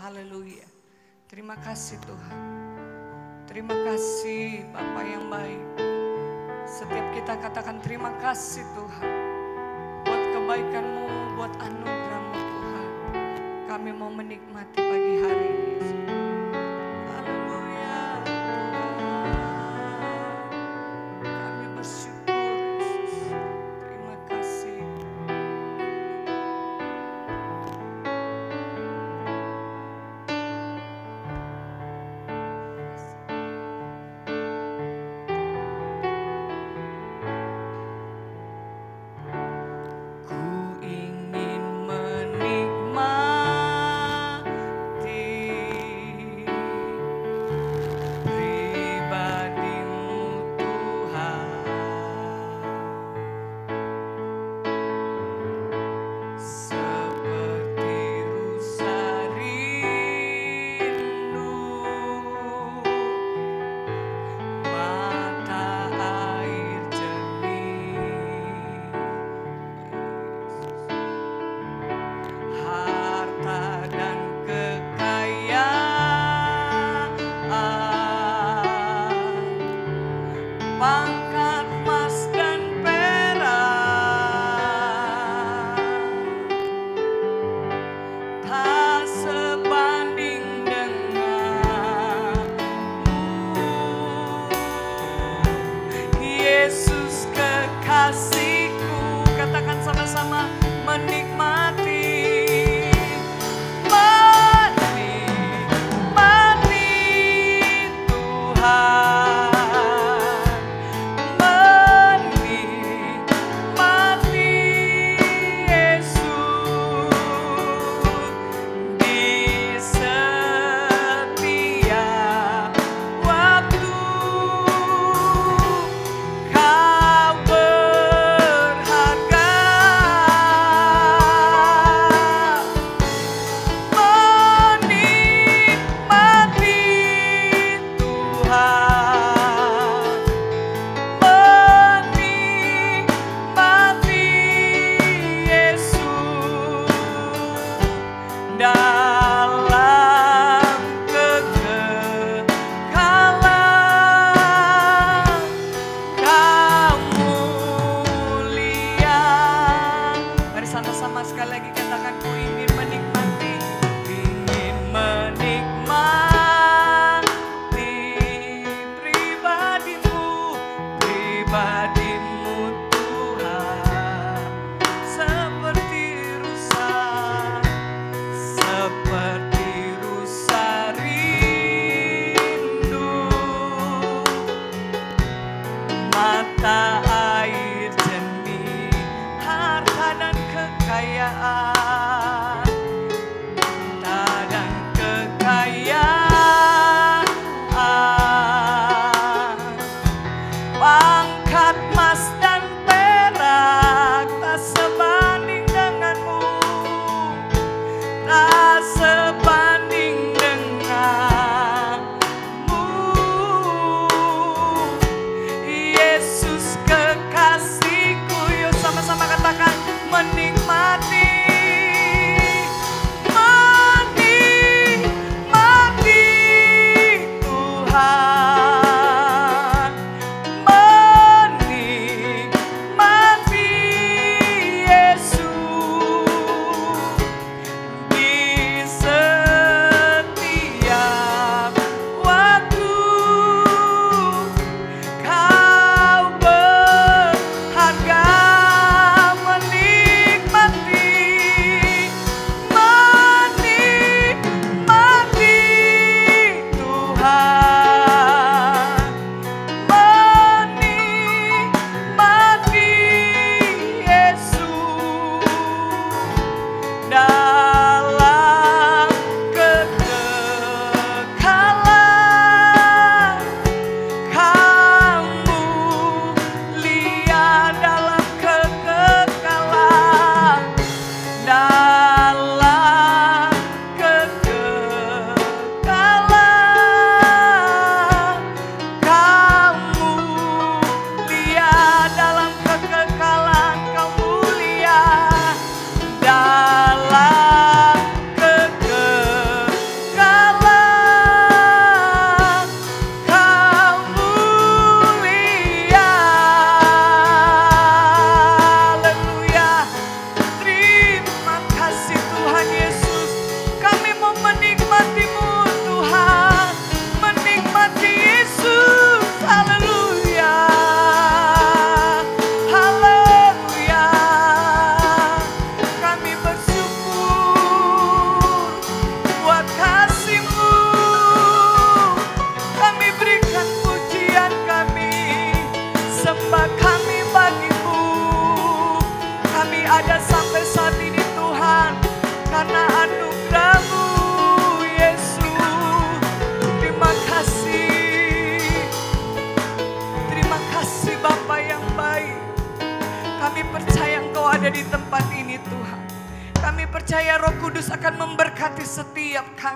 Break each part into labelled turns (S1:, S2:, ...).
S1: Haleluya. Terima kasih Tuhan. Terima kasih Bapa yang baik. Setiap kita katakan terima kasih Tuhan. Buat kebaikan-Mu, buat anugerah-Mu Tuhan. Kami mau menikmati pagi hari ini. Haleluya Tuhan. Kami bersyukur Yesus. Terima kasih. Ku ingin menikmati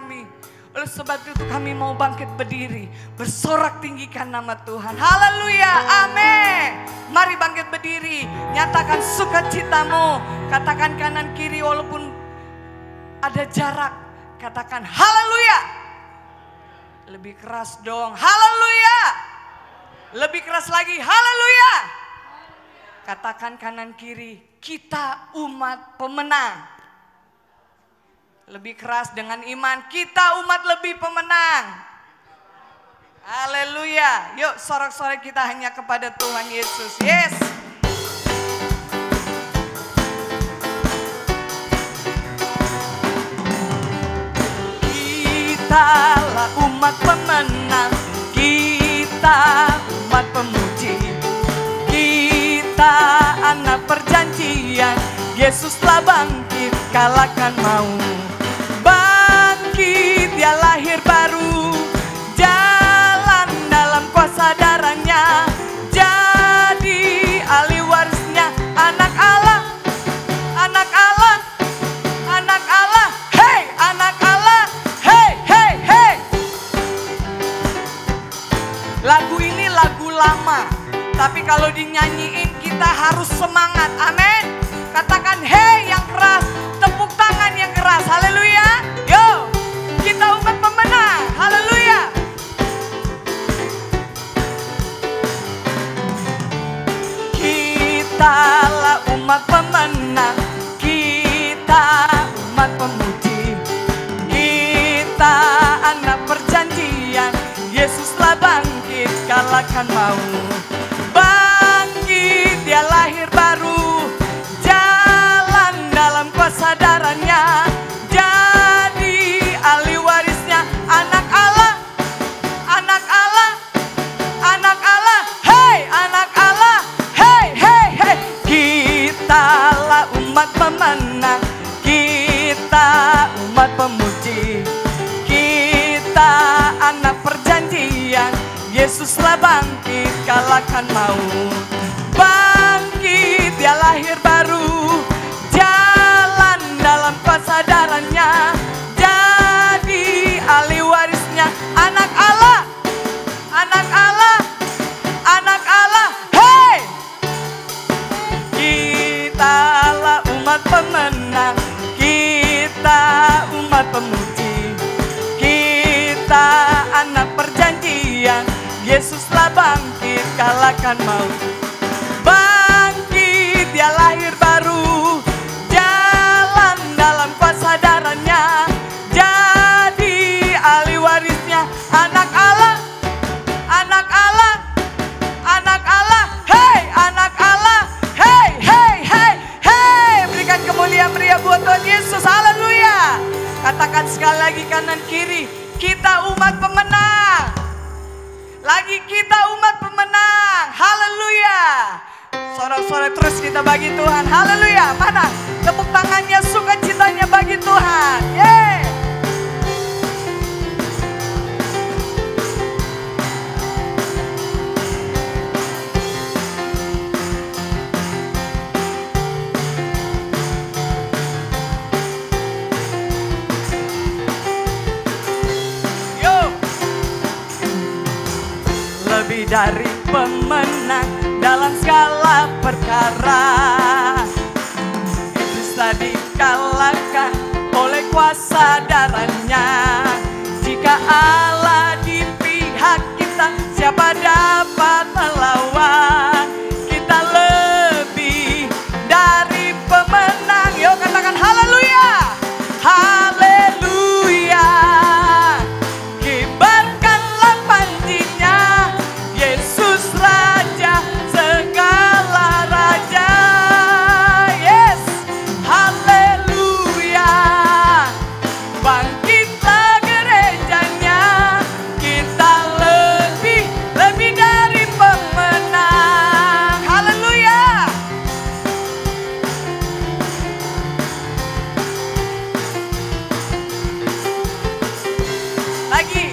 S1: kami. Oleh sebab itu kami mau bangkit berdiri, bersorak tinggikan nama Tuhan. Haleluya, amin. Mari bangkit berdiri, nyatakan sukacitamu. Katakan kanan kiri walaupun ada jarak. Katakan haleluya. Lebih keras dong, haleluya. Lebih keras lagi, haleluya. Katakan kanan kiri, kita umat pemenang. Lebih keras dengan iman, kita umat lebih pemenang. Haleluya. Yuk sorak-sorai kita hanya kepada Tuhan Yesus. Yes. Kitalah umat pemenang, kita umat pemuji, kita anak perjanjian. Yesus telah bangkit, kalahkan maut. Bangkit, dia lahir baru, jalan dalam kuasa darahnya, jadi ahli warisnya, anak Allah, anak Allah, anak Allah, hey, anak Allah, hey, hey, hey. Lagu ini lagu lama, tapi kalau dinyanyiin kita harus semangat, amin. Katakan hey yang keras, tepuk tangan yang keras, haleluya. Yo, kita umat pemenang, haleluya. Kitalah umat pemenang, kita umat pemuji, kita anak perjanjian. Yesus telah bangkit, kalahkan maut. Bangkit, dia lahir baru, jalan dalam kuasa darahnya, jadi ahli warisnya, anak Allah, anak Allah, anak Allah, hey, anak Allah, hey, hey, hey. Kitalah umat pemenang, kita umat pemuji, kita anak perjanjian. Yesus telah bangkit, kalahkan maut. Bangkit, dia lahir baru, jalan dalam kuasa darahnya, jadi ahli warisnya, anak Allah, anak Allah, anak Allah, hey. Kitalah umat pemenang, kita umat pemuji, kita anak perjanjian. Yesus telah bangkit, kalahkan maut. Bangkit, dia lahir baru, jalan dalam kuasa darahnya, jadi ahli warisnya, anak Allah, anak Allah, anak Allah, hey, anak Allah, hey, hey, hey, hey. Berikan kemuliaan meriah buat Tuhan Yesus, haleluya. Katakan sekali lagi kanan kiri, kita umat pemenang. Lagi kita umat pemenang, haleluya. Sorak-sorai terus kita bagi Tuhan, haleluya. Mana tepuk tangannya, sukacitanya bagi Tuhan, yeay. Lebih dari pemenang dalam segala perkara, iblis telah dikalahkan oleh kuasa darahnya. Jika Allah di pihak kita, siapa dapat melawan? Kita lebih dari pemenang. Yuk katakan haleluya, haleluya. Kibarkanlah panjinya, Yesus Raja segala raja. Yes, haleluya. Bangkitlah gerejanya, kita lebih dari pemenang. Haleluya. Lagi.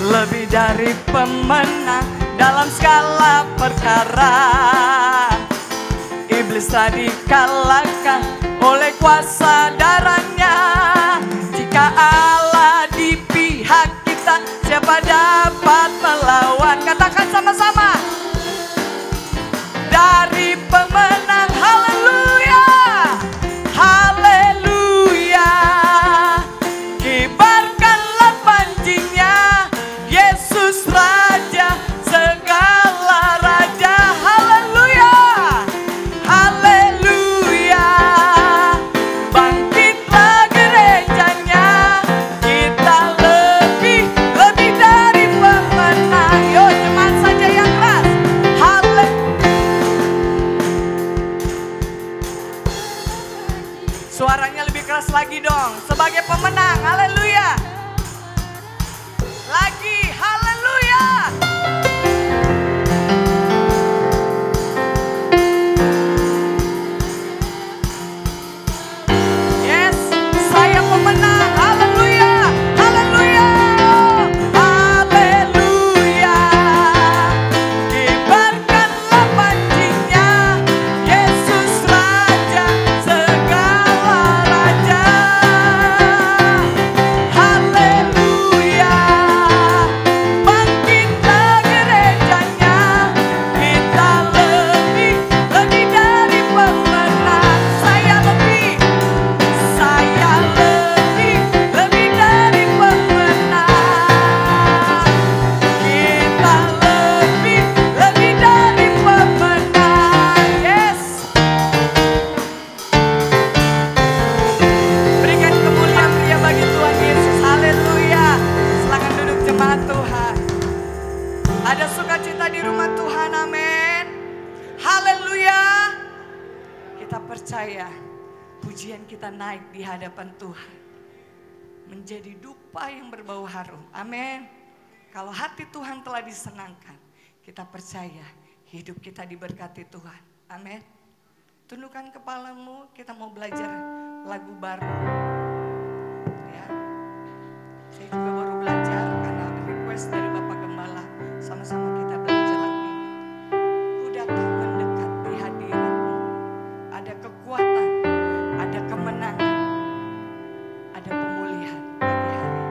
S1: Lebih dari pemenang dalam segala perkara, iblis telah dikalahkan oleh kuasa darahnya. Jika Allah di pihak kita, siapa dapat melawan? Katakan sama-sama. Dari pemenang, haleluya, haleluya. Kibarkanlah pancingnya, Yesus Raja segala raja, haleluya, haleluya. Bangkitlah gerejanya, kita lebih dari pemenang. Yo, jemaat saja yang keras, suaranya lebih keras lagi dong. Sebagai pemenang, haleluya. Lagi, haleluya. Yes, saya pemenang, haleluya, haleluya, haleluya. Kibarkanlah pancingnya, Yesus Raja segala raja, haleluya. Bangkitlah gerejanya, kita lebih dari pemenang. Saya lebih dari pemenang. Kita lebih dari pemenang. Yes. Berikan kemuliaan pria bagi Tuhan Yesus. Haleluya. Silakan duduk jemaat Tuhan. Ada sukacita di rumah Tuhan. Amin. Haleluya. Kita percaya pujian kita naik di hadapan Tuhan menjadi dupa yang berbau harum. Amin. Kalau hati Tuhan telah disenangkan, kita percaya hidup kita diberkati Tuhan. Amin. Tundukkan kepalamu, kita mau belajar lagu baru. Ya. Saya juga baru belajar karena request dari Bapak Gembala. Sama-sama kita belajar lagu ini. Ku datang mendekat di hadirat-Mu. Ada kekuatan, ada kemenangan, ada pemulihan bagi hari ini.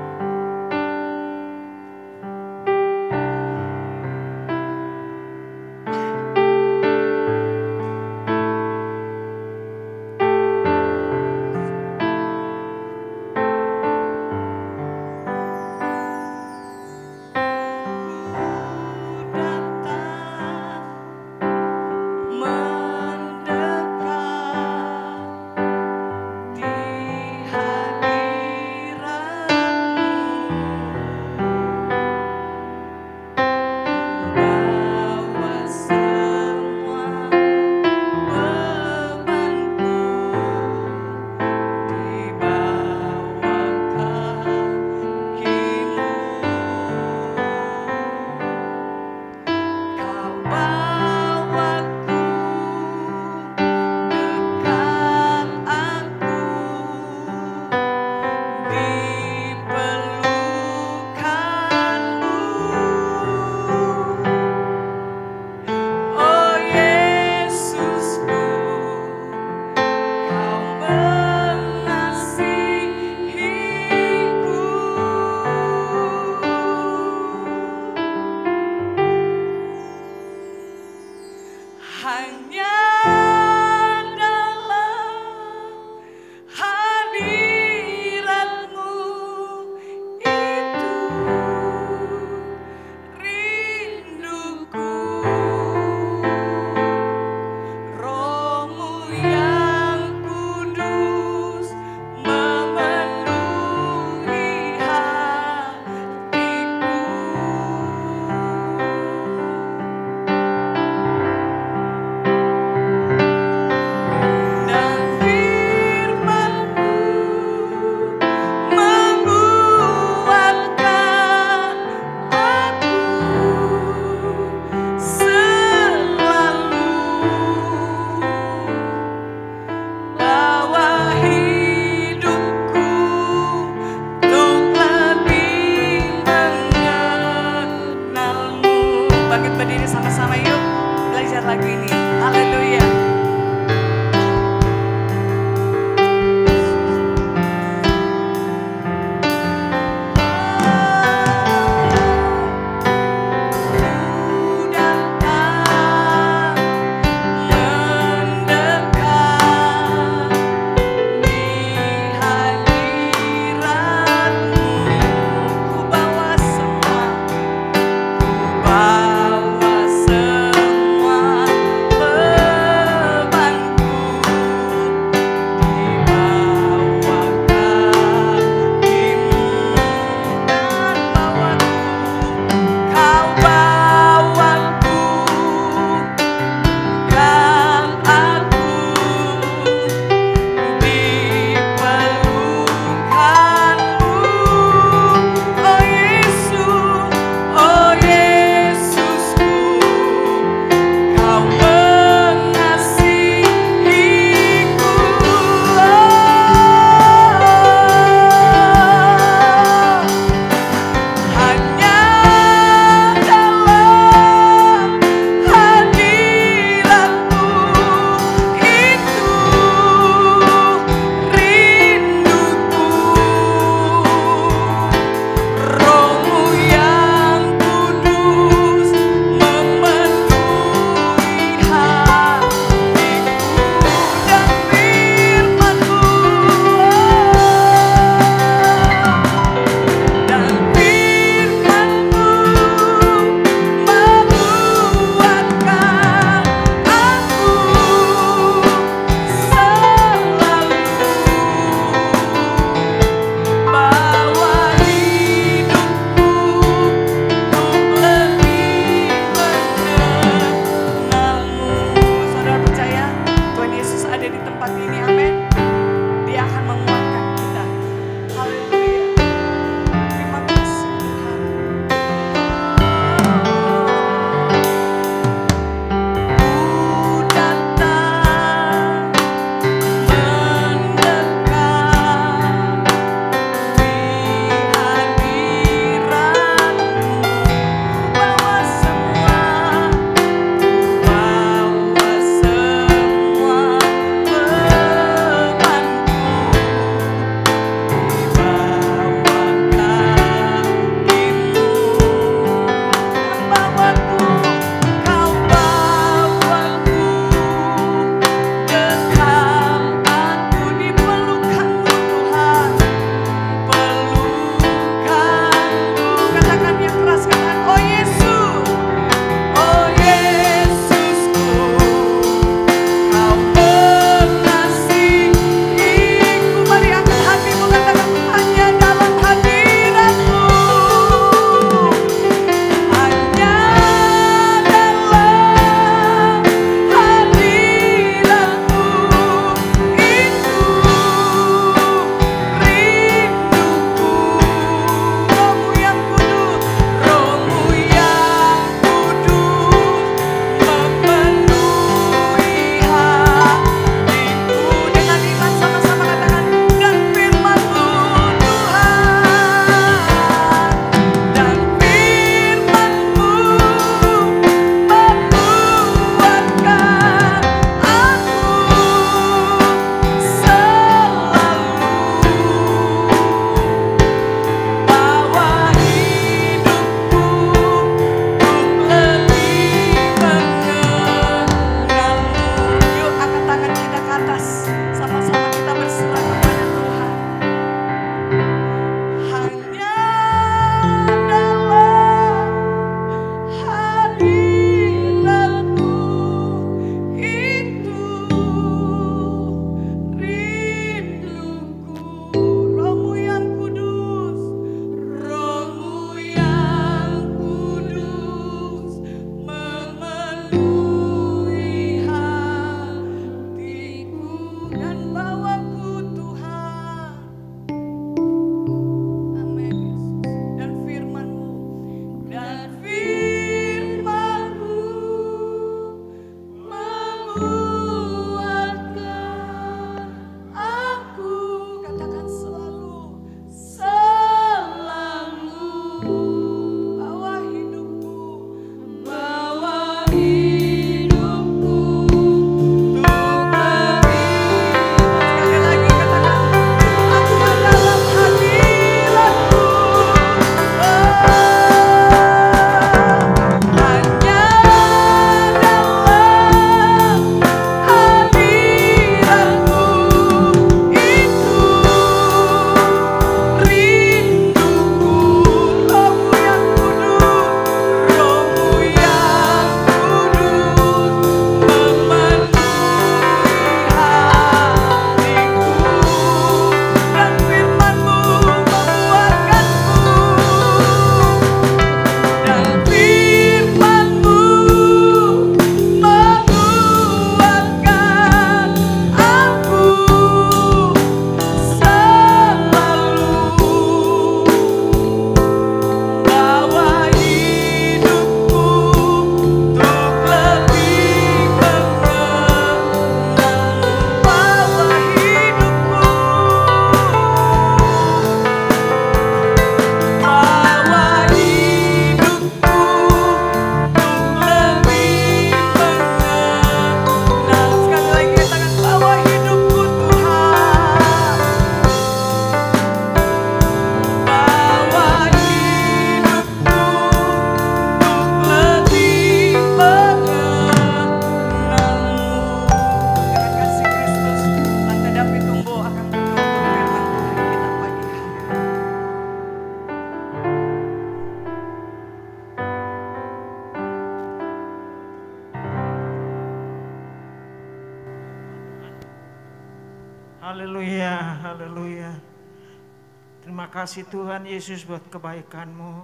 S2: Terima kasih Tuhan Yesus buat kebaikan-Mu,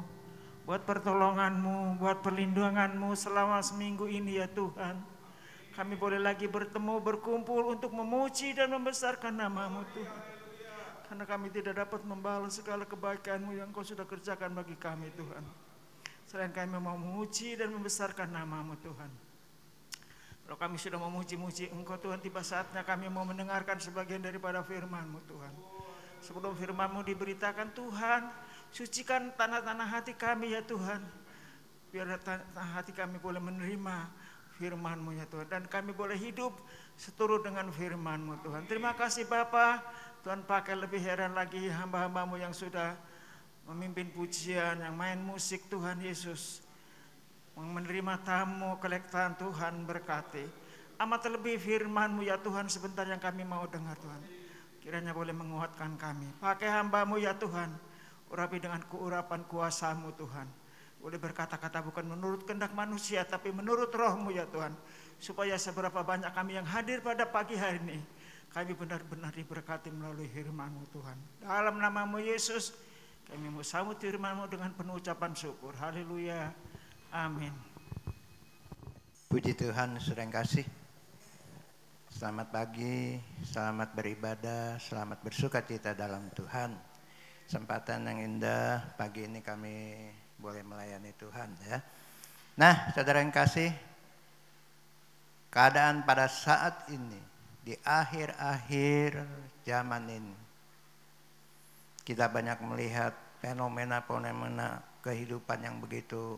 S2: buat pertolongan-Mu, buat perlindungan-Mu selama seminggu ini ya Tuhan. Kami boleh lagi bertemu, berkumpul untuk memuji dan membesarkan nama-Mu Tuhan. Karena kami tidak dapat membalas segala kebaikan-Mu yang Kau sudah kerjakan bagi kami Tuhan. Selain kami mau memuji dan membesarkan nama-Mu Tuhan. Kalau kami sudah memuji-muji Engkau Tuhan, tiba saatnya kami mau mendengarkan sebagian daripada firman-Mu Tuhan. Sebelum firman-Mu diberitakan Tuhan, sucikan tanah-tanah hati kami ya Tuhan. Biar tanah hati kami boleh menerima firman-Mu ya Tuhan. Dan kami boleh hidup seturut dengan firman-Mu Tuhan. Terima kasih Bapa. Tuhan pakai lebih heran lagi hamba-hamba-Mu yang sudah memimpin pujian, yang main musik Tuhan Yesus. Menerima tamu kelektaan Tuhan berkati. Amat terlebih firman-Mu ya Tuhan sebentar yang kami mau dengar Tuhan. Kiranya boleh menguatkan kami. Pakai hamba-Mu ya Tuhan. Urapi dengan keurapan kuasa-Mu Tuhan. Boleh berkata-kata bukan menurut kehendak manusia tapi menurut Roh-Mu ya Tuhan. Supaya seberapa banyak kami yang hadir pada pagi hari ini, kami benar-benar diberkati melalui firman-Mu Tuhan. Dalam nama-Mu Yesus, kami mau sambut firman-Mu dengan penuh ucapan syukur. Haleluya. Amin.
S3: Puji Tuhan, saudara yang kasih. Selamat pagi, selamat beribadah, selamat bersukacita dalam Tuhan. Kesempatan yang indah pagi ini kami boleh melayani Tuhan ya. Nah, saudara yang kasih, keadaan pada saat ini di akhir-akhir zaman ini, kita banyak melihat fenomena-fenomena kehidupan yang begitu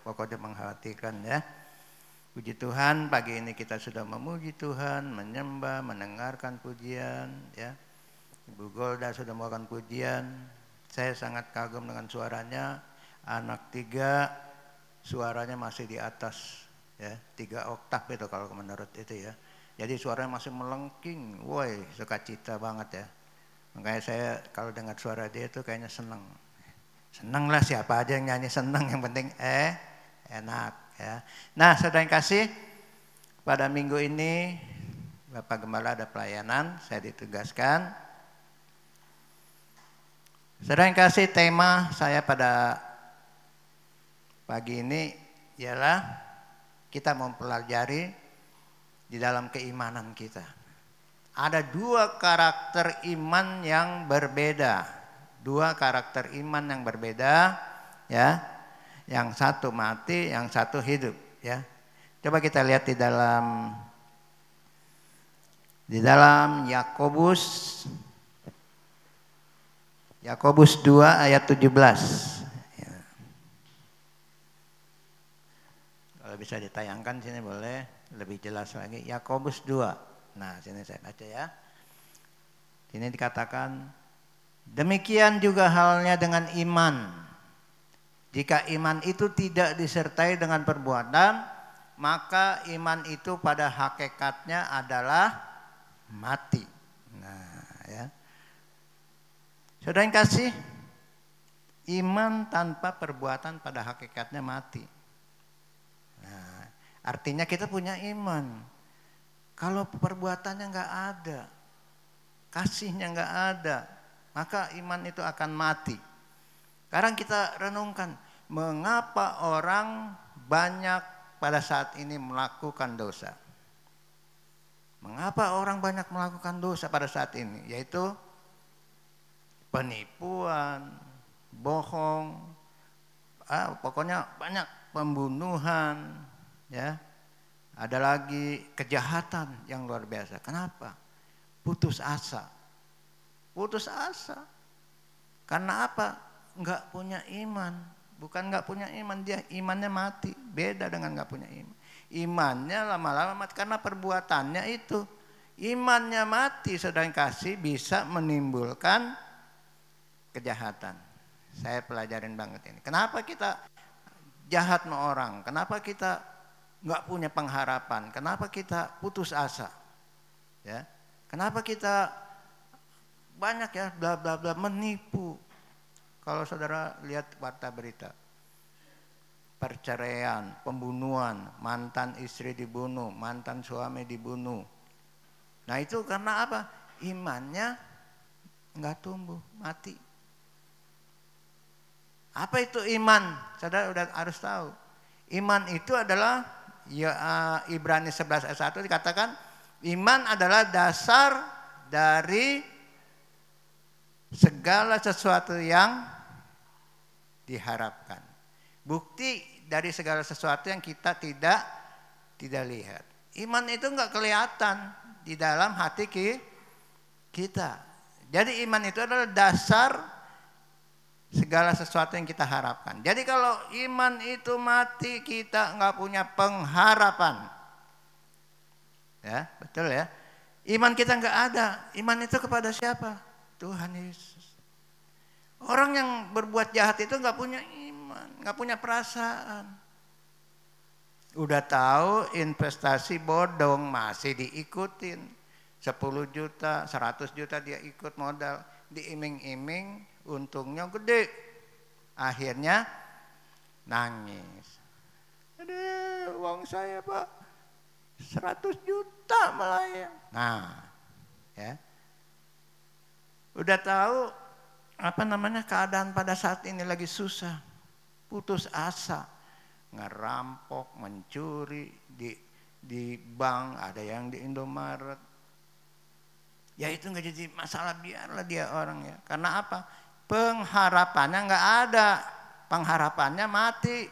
S3: pokoknya mengkhawatirkan ya. Puji Tuhan, pagi ini kita sudah memuji Tuhan, menyembah, mendengarkan pujian ya. Ibu Golda sudah melakukan pujian. Saya sangat kagum dengan suaranya. Anak 3 suaranya masih di atas ya, 3 oktav itu kalau menurut itu ya. Jadi suaranya masih melengking. Woi, sukacita banget ya. Makanya saya kalau dengar suara dia itu kayaknya senang. Senang lah, siapa aja yang nyanyi senang, yang penting enak ya. Nah, saudara yang kasih, pada minggu ini Bapak Gembala ada pelayanan, saya ditugaskan. Saudara yang kasih, tema saya pada pagi ini ialah kita mempelajari di dalam keimanan kita. Ada 2 karakter iman yang berbeda. 2 karakter iman yang berbeda ya. Yang satu mati, yang satu hidup ya. Coba kita lihat di dalam Yakobus 2 ayat 17 ya. Kalau bisa ditayangkan sini boleh lebih jelas lagi. Yakobus 2. Nah, sini saya baca ya. Sini dikatakan, demikian juga halnya dengan iman. Jika iman itu tidak disertai dengan perbuatan, maka iman itu pada hakikatnya adalah mati. Nah, ya. Saudara yang kasih, iman tanpa perbuatan pada hakikatnya mati. Nah, artinya kita punya iman. Kalau perbuatannya nggak ada, kasihnya nggak ada, maka iman itu akan mati. Sekarang kita renungkan, mengapa orang banyak pada saat ini melakukan dosa? Mengapa orang banyak melakukan dosa pada saat ini? Yaitu penipuan, bohong, pokoknya banyak pembunuhan, ya. Ada lagi kejahatan yang luar biasa. Kenapa? Putus asa. Putus asa. Karena apa? Enggak punya iman. Bukan enggak punya iman, dia imannya mati. Beda dengan enggak punya iman. Imannya lama-lama mati karena perbuatannya itu. Imannya mati, saudara yang kasih, bisa menimbulkan kejahatan. Saya pelajarin banget ini. Kenapa kita jahat sama orang? Kenapa kita enggak punya pengharapan? Kenapa kita putus asa? Ya. Kenapa kita banyak ya bla bla bla menipu? Kalau saudara lihat warta berita, perceraian, pembunuhan, mantan istri dibunuh, mantan suami dibunuh. Nah itu karena apa? Imannya enggak tumbuh, mati. Apa itu iman? Saudara udah harus tahu. Iman itu adalah Ibrani 11 ayat 1 dikatakan iman adalah dasar dari segala sesuatu yang diharapkan. Bukti dari segala sesuatu yang kita tidak lihat. Iman itu enggak kelihatan di dalam hati kita. Jadi iman itu adalah dasar segala sesuatu yang kita harapkan. Jadi kalau iman itu mati, kita enggak punya pengharapan. Ya, betul ya. Iman kita enggak ada. Iman itu kepada siapa? Tuhan Yesus. Orang yang berbuat jahat itu enggak punya iman, enggak punya perasaan. Udah tahu investasi bodong masih diikutin. 10 juta, 100 juta dia ikut modal. Diiming-iming untungnya gede. Akhirnya nangis. Aduh, uang saya Pak 100 juta melayang. Nah, ya. Udah tahu keadaan pada saat ini lagi susah. Putus asa. Ngerampok, mencuri di bank, ada yang di Indomaret. Ya itu nggak jadi masalah, biarlah dia orang ya. Karena apa? Pengharapannya nggak ada, pengharapannya mati.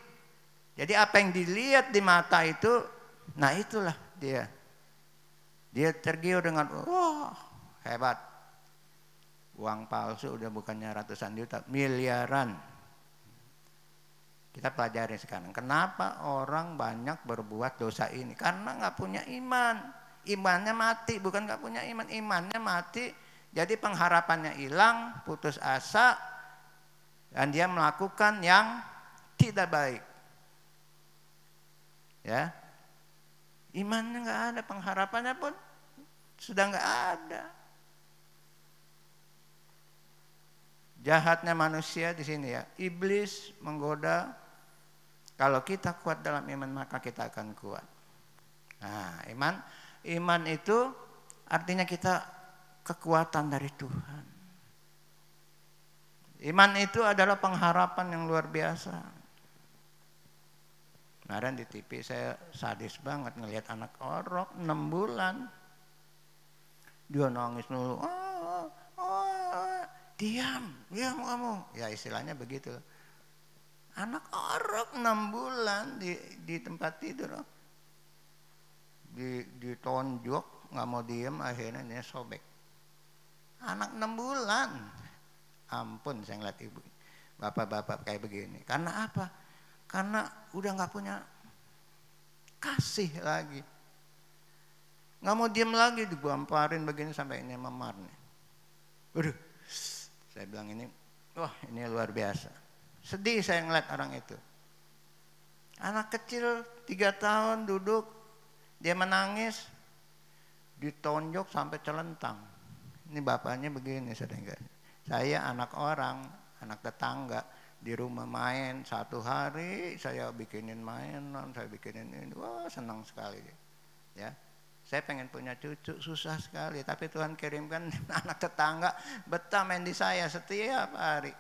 S3: Jadi apa yang dilihat di mata itu, nah itulah dia. Dia tergiur dengan wah hebat. Uang palsu udah bukannya ratusan juta, miliaran. Kita pelajari sekarang, kenapa orang banyak berbuat dosa ini? Karena nggak punya iman, imannya mati, bukan nggak punya iman, imannya mati. Jadi pengharapannya hilang, putus asa, dan dia melakukan yang tidak baik. Ya, imannya nggak ada, pengharapannya pun sudah nggak ada. Jahatnya manusia di sini ya, iblis menggoda. Kalau kita kuat dalam iman maka kita akan kuat. Nah, iman itu artinya kita kekuatan dari Tuhan. Iman itu adalah pengharapan yang luar biasa. Kemarin di TV saya sadis banget ngelihat anak orok 6 bulan. Dia nangis dulu. Diam kamu. Ya istilahnya begitu. Anak orok 6 bulan di tempat tidur. Ditonjok, nggak mau diem, akhirnya dia sobek. Anak 6 bulan. Ampun saya ngeliat ibu. Bapak-bapak kayak begini. Karena apa? Karena udah nggak punya kasih lagi. Nggak mau diem lagi, digamparin begini sampai ini memar nih. Waduh, saya bilang ini, wah ini luar biasa. Sedih saya ngeliat orang itu. Anak kecil 3 tahun duduk, dia menangis, ditonjok sampai celentang. Ini bapaknya begini, saudara. Saya anak orang, anak tetangga, di rumah main 1 hari, saya bikinin mainan, saya bikinin ini, wah senang sekali. Ya, saya pengen punya cucu, susah sekali, tapi Tuhan kirimkan anak tetangga betah main di saya setiap hari.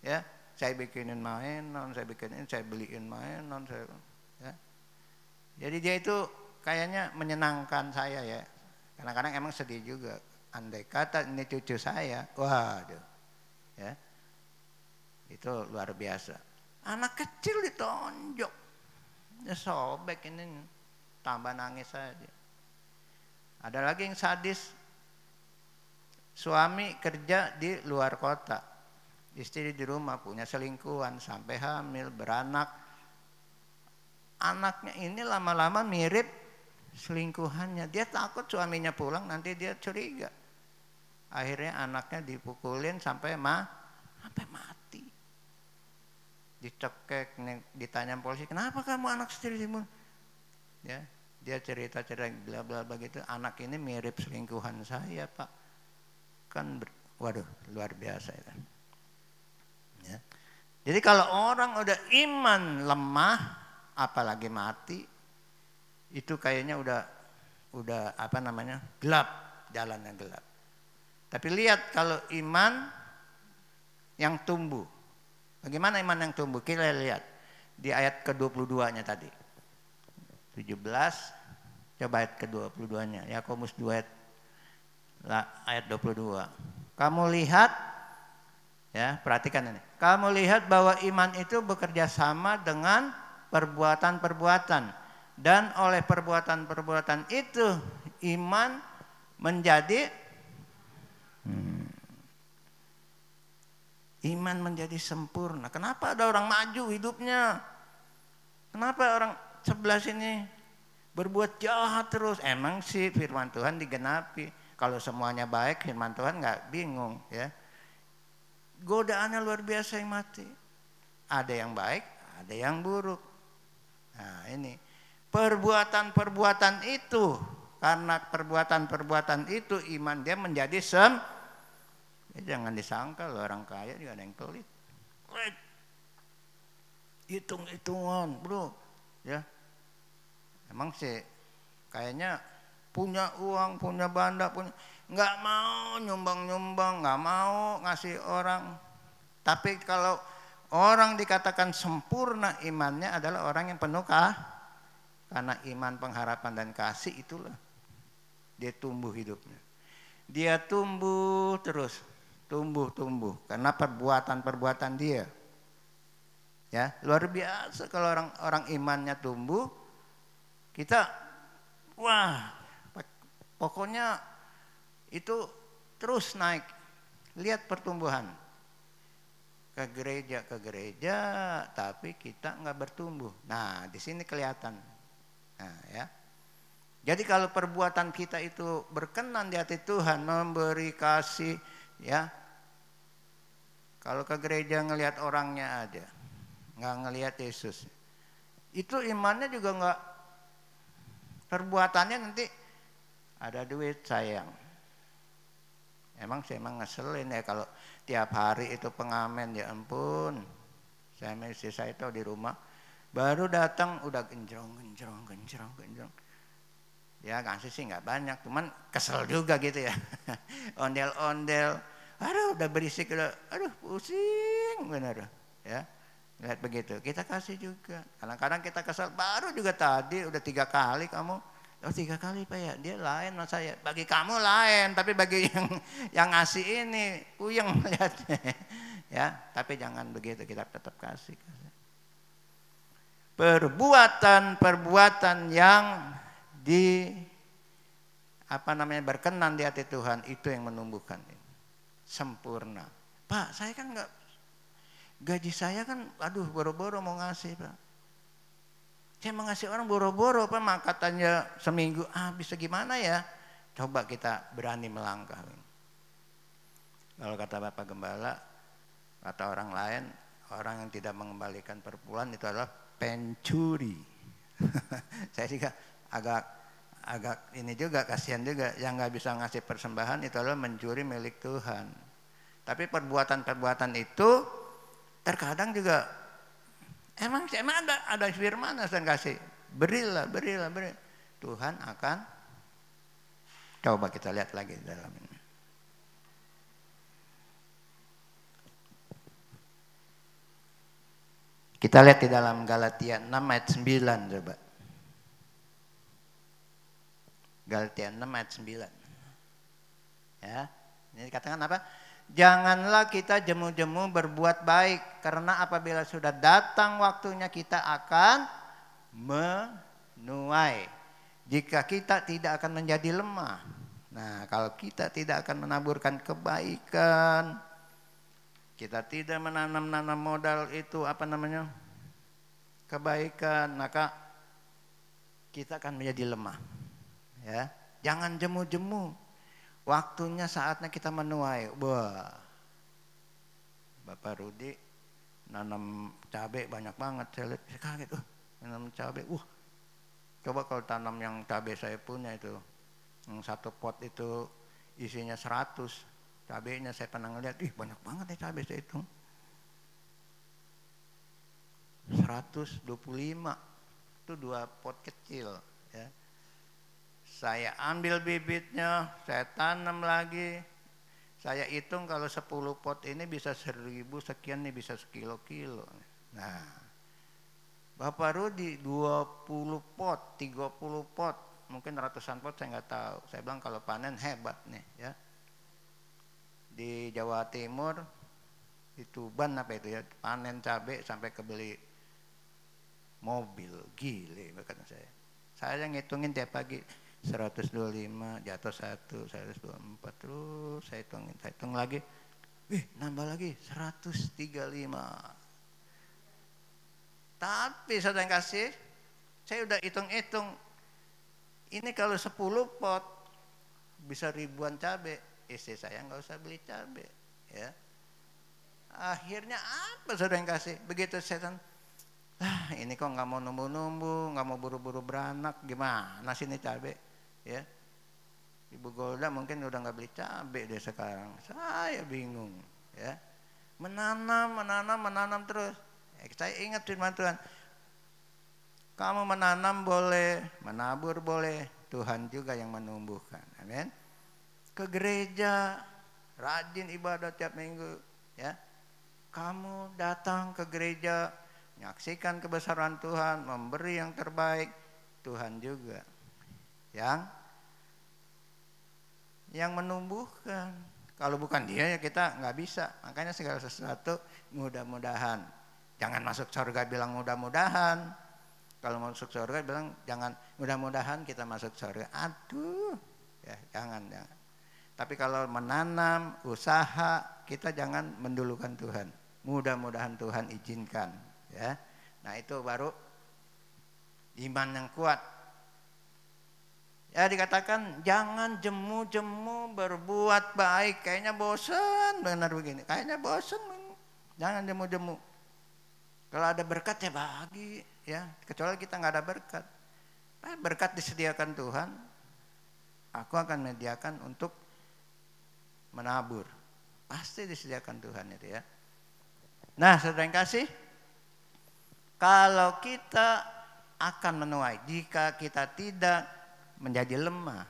S3: Ya. Saya bikinin mainan, saya beliin mainan, ya. Jadi dia itu kayaknya menyenangkan saya ya. Kadang-kadang emang sedih juga. Andai kata ini cucu saya, waduh, ya, itu luar biasa. Anak kecil ditonjok, ya sobek ini, tambah nangis saja. Ada lagi yang sadis, suami kerja di luar kota. Istri di rumah punya selingkuhan sampai hamil, beranak. Anaknya ini lama-lama mirip selingkuhannya. Dia takut suaminya pulang nanti dia curiga. Akhirnya anaknya dipukulin sampai mati. Dicekek, ditanya polisi, kenapa kamu anak istri dibunuh? Ya, dia cerita bla bla begitu. Anak ini mirip selingkuhan saya Pak. Kan waduh luar biasa itu. Ya. Jadi kalau orang udah iman lemah, apalagi mati, itu kayaknya udah gelap, jalannya gelap. Tapi lihat kalau iman yang tumbuh. Bagaimana iman yang tumbuh? Kita lihat di ayat ke-22-nya tadi. 17, coba ayat ke-22-nya. Yakobus 2 ayat 22. Kamu lihat, ya perhatikan ini. Kamu lihat bahwa iman itu bekerja sama dengan perbuatan-perbuatan. Dan oleh perbuatan-perbuatan itu iman menjadi iman menjadi sempurna. Kenapa ada orang maju hidupnya? Kenapa orang sebelah sini berbuat jahat terus? Emang sih firman Tuhan digenapi. Kalau semuanya baik, firman Tuhan nggak bingung, ya. Godaannya luar biasa yang mati. Ada yang baik, ada yang buruk. Nah ini perbuatan-perbuatan itu, karena perbuatan-perbuatan itu iman dia menjadi ya, jangan disangka loh, orang kaya juga ada yang pelit. Hitung-hitungan bro, ya. Emang sih kayaknya punya uang, punya banda, nggak mau nyumbang-nyumbang, nggak mau ngasih orang. Tapi kalau orang dikatakan sempurna imannya adalah orang yang penuh karena iman, pengharapan dan kasih, itulah dia tumbuh hidupnya. Dia tumbuh terus, tumbuh karena perbuatan-perbuatan dia. Ya, luar biasa kalau orang imannya tumbuh, kita wah, pokoknya itu terus naik. Lihat pertumbuhan. Ke gereja, tapi kita nggak bertumbuh. Nah, di sini kelihatan. Nah, ya. Jadi kalau perbuatan kita itu berkenan di hati Tuhan, memberi kasih, ya. Kalau ke gereja ngelihat orangnya aja, nggak ngelihat Yesus. Itu imannya juga nggak, perbuatannya nanti ada duit sayang. Emang ngeselin ya kalau tiap hari itu pengamen, ya ampun. Saya istri saya itu di rumah baru datang udah genjrong. Ya kasih sih nggak banyak, cuman kesel juga gitu ya. Ondel-ondel, aduh udah berisik, aduh pusing bener ya. Lihat begitu, kita kasih juga. Kadang-kadang kita kesel, baru juga tadi udah 3 kali kamu. Oh 3 kali Pak ya, dia lain sama saya. Bagi kamu lain, tapi bagi yang ngasih ini puyeng lihatnya. Ya, tapi jangan begitu, kita tetap kasih. Perbuatan-perbuatan yang berkenan di hati Tuhan, itu yang menumbuhkan ini. Sempurna. Pak, saya kan enggak, gaji saya kan aduh boro-boro mau ngasih Pak. Saya mau ngasih orang boro-boro Pak, maka katanya seminggu, bisa gimana ya? Coba kita berani melangkah. Kalau kata Bapak Gembala, kata orang lain, orang yang tidak mengembalikan perpuluhan itu adalah pencuri. Saya juga agak ini juga, kasihan juga, yang nggak bisa ngasih persembahan itu adalah mencuri milik Tuhan. Tapi perbuatan-perbuatan itu terkadang juga emang ada firman yang kasih, berilah. Tuhan akan, coba kita lihat lagi dalam ini. Kita lihat di dalam Galatia 6 ayat 9 coba. Galatia 6 ayat 9. Ya, ini dikatakan apa? Janganlah kita jemu-jemu berbuat baik, karena apabila sudah datang waktunya kita akan menuai. Jika kita tidak akan menjadi lemah. Nah, kalau kita tidak akan menaburkan kebaikan, kita tidak menanam modal itu kebaikan, maka kita akan menjadi lemah. Ya, jangan jemu-jemu. Waktunya, saatnya kita menuai. Wah, Bapak Rudi nanam cabai banyak banget. Saya lihat, saya kaget. Nanam cabai. Coba kalau tanam yang cabai saya punya itu, yang 1 pot itu isinya 100. Cabainya saya pernah ngeliat, banyak banget ya cabai saya hitung. 125. Itu 2 pot kecil. Ya. Saya ambil bibitnya, saya tanam lagi. Saya hitung kalau 10 pot ini bisa 1000 sekian nih, bisa sekilo-kilo. Nah, Bapak Rudi 20 pot, 30 pot, mungkin ratusan pot saya nggak tahu. Saya bilang kalau panen hebat nih ya. Di Jawa Timur, di Tuban apa itu ya, panen cabai sampai kebeli mobil, gile bahkan saya. Saya ngitungin tiap pagi 125, jatuh 1, 124, terus saya hitung lagi, nambah lagi 135. Tapi saudara yang kasih, saya udah hitung-hitung, ini kalau 10 pot bisa ribuan cabai, istri saya nggak usah beli cabai, ya. Akhirnya apa saudara yang kasih? Begitu setan, ini kok nggak mau numbu-numbu, nggak mau buru-buru beranak, gimana sih ini cabai, ya? Ibu Golda mungkin udah nggak beli cabai deh sekarang. Saya bingung, ya. Menanam terus. Saya ingat firman Tuhan, kamu menanam boleh, menabur boleh, Tuhan juga yang menumbuhkan. Amin. Ke gereja, rajin ibadah tiap minggu, ya. Kamu datang ke gereja, menyaksikan kebesaran Tuhan, memberi yang terbaik, Tuhan juga yang menumbuhkan. Kalau bukan Dia ya kita nggak bisa. Makanya segala sesuatu mudah-mudahan. Jangan masuk surga bilang mudah-mudahan. Kalau masuk surga bilang jangan mudah-mudahan kita masuk surga. Aduh, ya jangan. Tapi kalau menanam, usaha, kita jangan mendulukan Tuhan. Mudah-mudahan Tuhan izinkan, ya. Nah itu baru iman yang kuat. Ya dikatakan jangan jemu-jemu berbuat baik. Kayaknya bosan, benar begini. Kayaknya bosan, jangan jemu-jemu. Kalau ada berkat ya bagi, ya. Kecuali kita nggak ada berkat. Berkat disediakan Tuhan. Aku akan menyediakan untuk menabur. Pasti disediakan Tuhan itu ya. Nah, saudara yang kasih, kalau kita akan menuai, jika kita tidak menjadi lemah,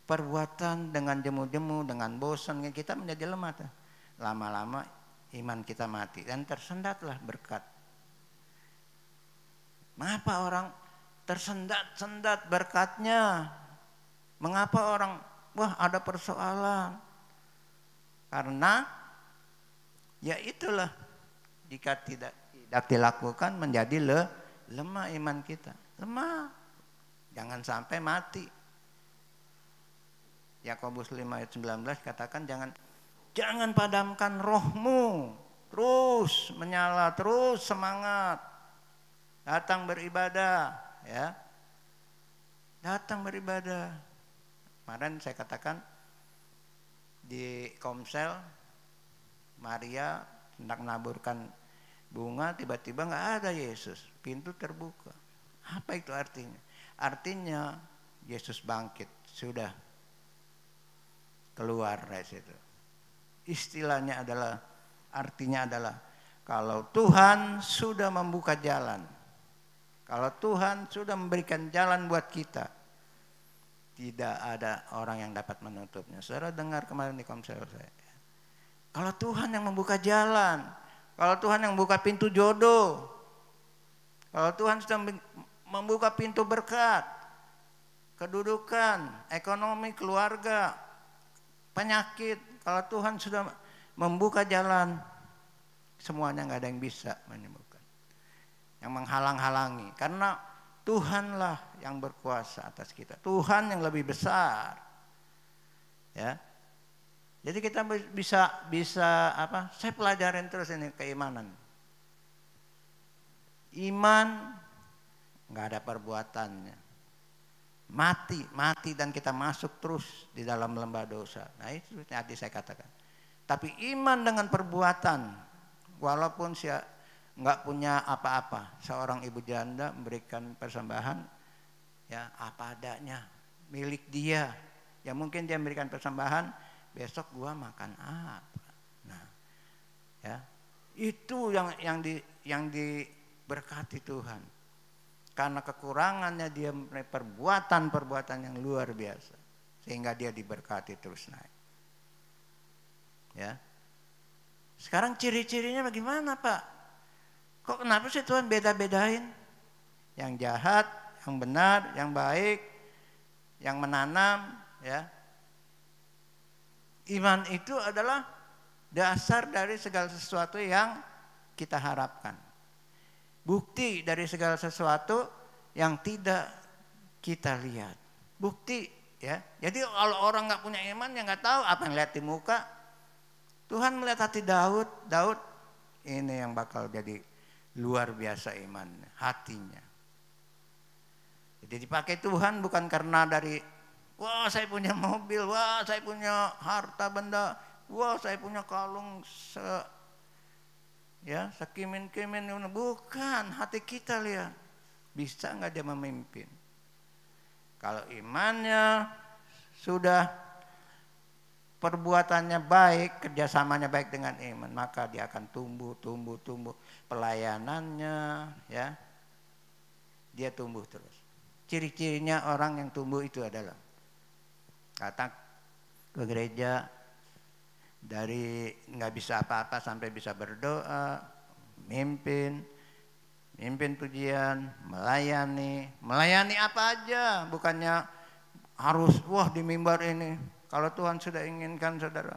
S3: perbuatan dengan jemu-jemu, dengan bosan, kita menjadi lemah. Lama-lama iman kita mati dan tersendatlah berkat. Mengapa orang tersendat-sendat berkatnya? Mengapa orang, wah ada persoalan? Karena ya itulah, jika tidak dilakukan menjadi lemah iman kita. Lemah. Jangan sampai mati. Yakobus 5 ayat 19 katakan jangan padamkan rohmu, terus menyala, terus semangat, datang beribadah, ya, datang beribadah. Kemarin saya katakan di Komsel, Maria hendak menaburkan bunga, tiba-tiba nggak ada Yesus, pintu terbuka. Apa itu artinya? Artinya Yesus bangkit, sudah keluar dari situ. Istilahnya adalah, artinya adalah kalau Tuhan sudah membuka jalan, kalau Tuhan sudah memberikan jalan buat kita, tidak ada orang yang dapat menutupnya. Saudara dengar kemarin di Komsel saya, kalau Tuhan yang membuka jalan, kalau Tuhan yang membuka pintu jodoh, kalau Tuhan sudah membuka pintu berkat, kedudukan, ekonomi, keluarga, penyakit, kalau Tuhan sudah membuka jalan, semuanya nggak ada yang bisa menyembuhkan, yang menghalang-halangi, karena Tuhanlah yang berkuasa atas kita, Tuhan yang lebih besar, ya. Jadi kita bisa apa? Saya pelajarin terus ini keimanan. Iman nggak ada perbuatannya, mati dan kita masuk terus di dalam lembah dosa. Nah itu tadi saya katakan. Tapi iman dengan perbuatan, walaupun saya nggak punya apa-apa, seorang ibu janda memberikan persembahan, ya apa adanya, milik dia. Ya mungkin dia memberikan persembahan, besok gua makan apa? Nah, ya itu yang diberkati Tuhan. Karena kekurangannya dia perbuatan yang luar biasa, sehingga dia diberkati terus naik. Ya. Sekarang ciri-cirinya bagaimana, Pak? Kok kenapa sih Tuhan beda-bedain? Yang jahat, yang benar, yang baik, yang menanam, ya. Iman itu adalah dasar dari segala sesuatu yang kita harapkan. Bukti dari segala sesuatu yang tidak kita lihat. Bukti, ya. Jadi kalau orang nggak punya iman, ya nggak tahu apa yang lihat di muka. Tuhan melihat hati Daud. Daud ini yang bakal jadi luar biasa imannya, hatinya. Jadi dipakai Tuhan bukan karena dari, wah saya punya mobil, wah saya punya harta benda, wah saya punya kalung sekimin-kimin. Bukan, hati kita lihat. Bisa nggak dia memimpin? Kalau imannya sudah, perbuatannya baik, kerjasamanya baik dengan iman, maka dia akan tumbuh. Pelayanannya, ya, dia tumbuh terus. Ciri-cirinya orang yang tumbuh itu adalah datang ke gereja dari nggak bisa apa-apa sampai bisa berdoa, mimpin pujian, melayani apa aja, bukannya harus wah di mimbar ini. Kalau Tuhan sudah inginkan saudara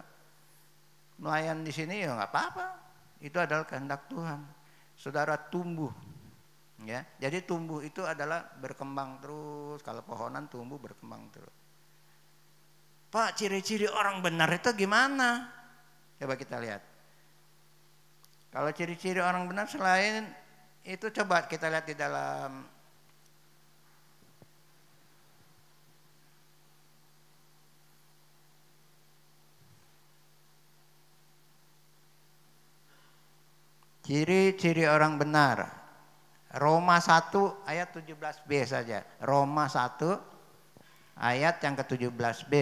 S3: melayan di sini, ya nggak apa-apa. Itu adalah kehendak Tuhan. Saudara tumbuh, ya. Jadi tumbuh itu adalah berkembang terus. Kalau pohonan tumbuh berkembang terus. Pak, ciri-ciri orang benar itu gimana? Coba kita lihat. Kalau ciri-ciri orang benar selain itu, coba kita lihat di dalam ciri-ciri orang benar. Roma 1 ayat 17b saja. Roma 1 ayat yang ke-17b.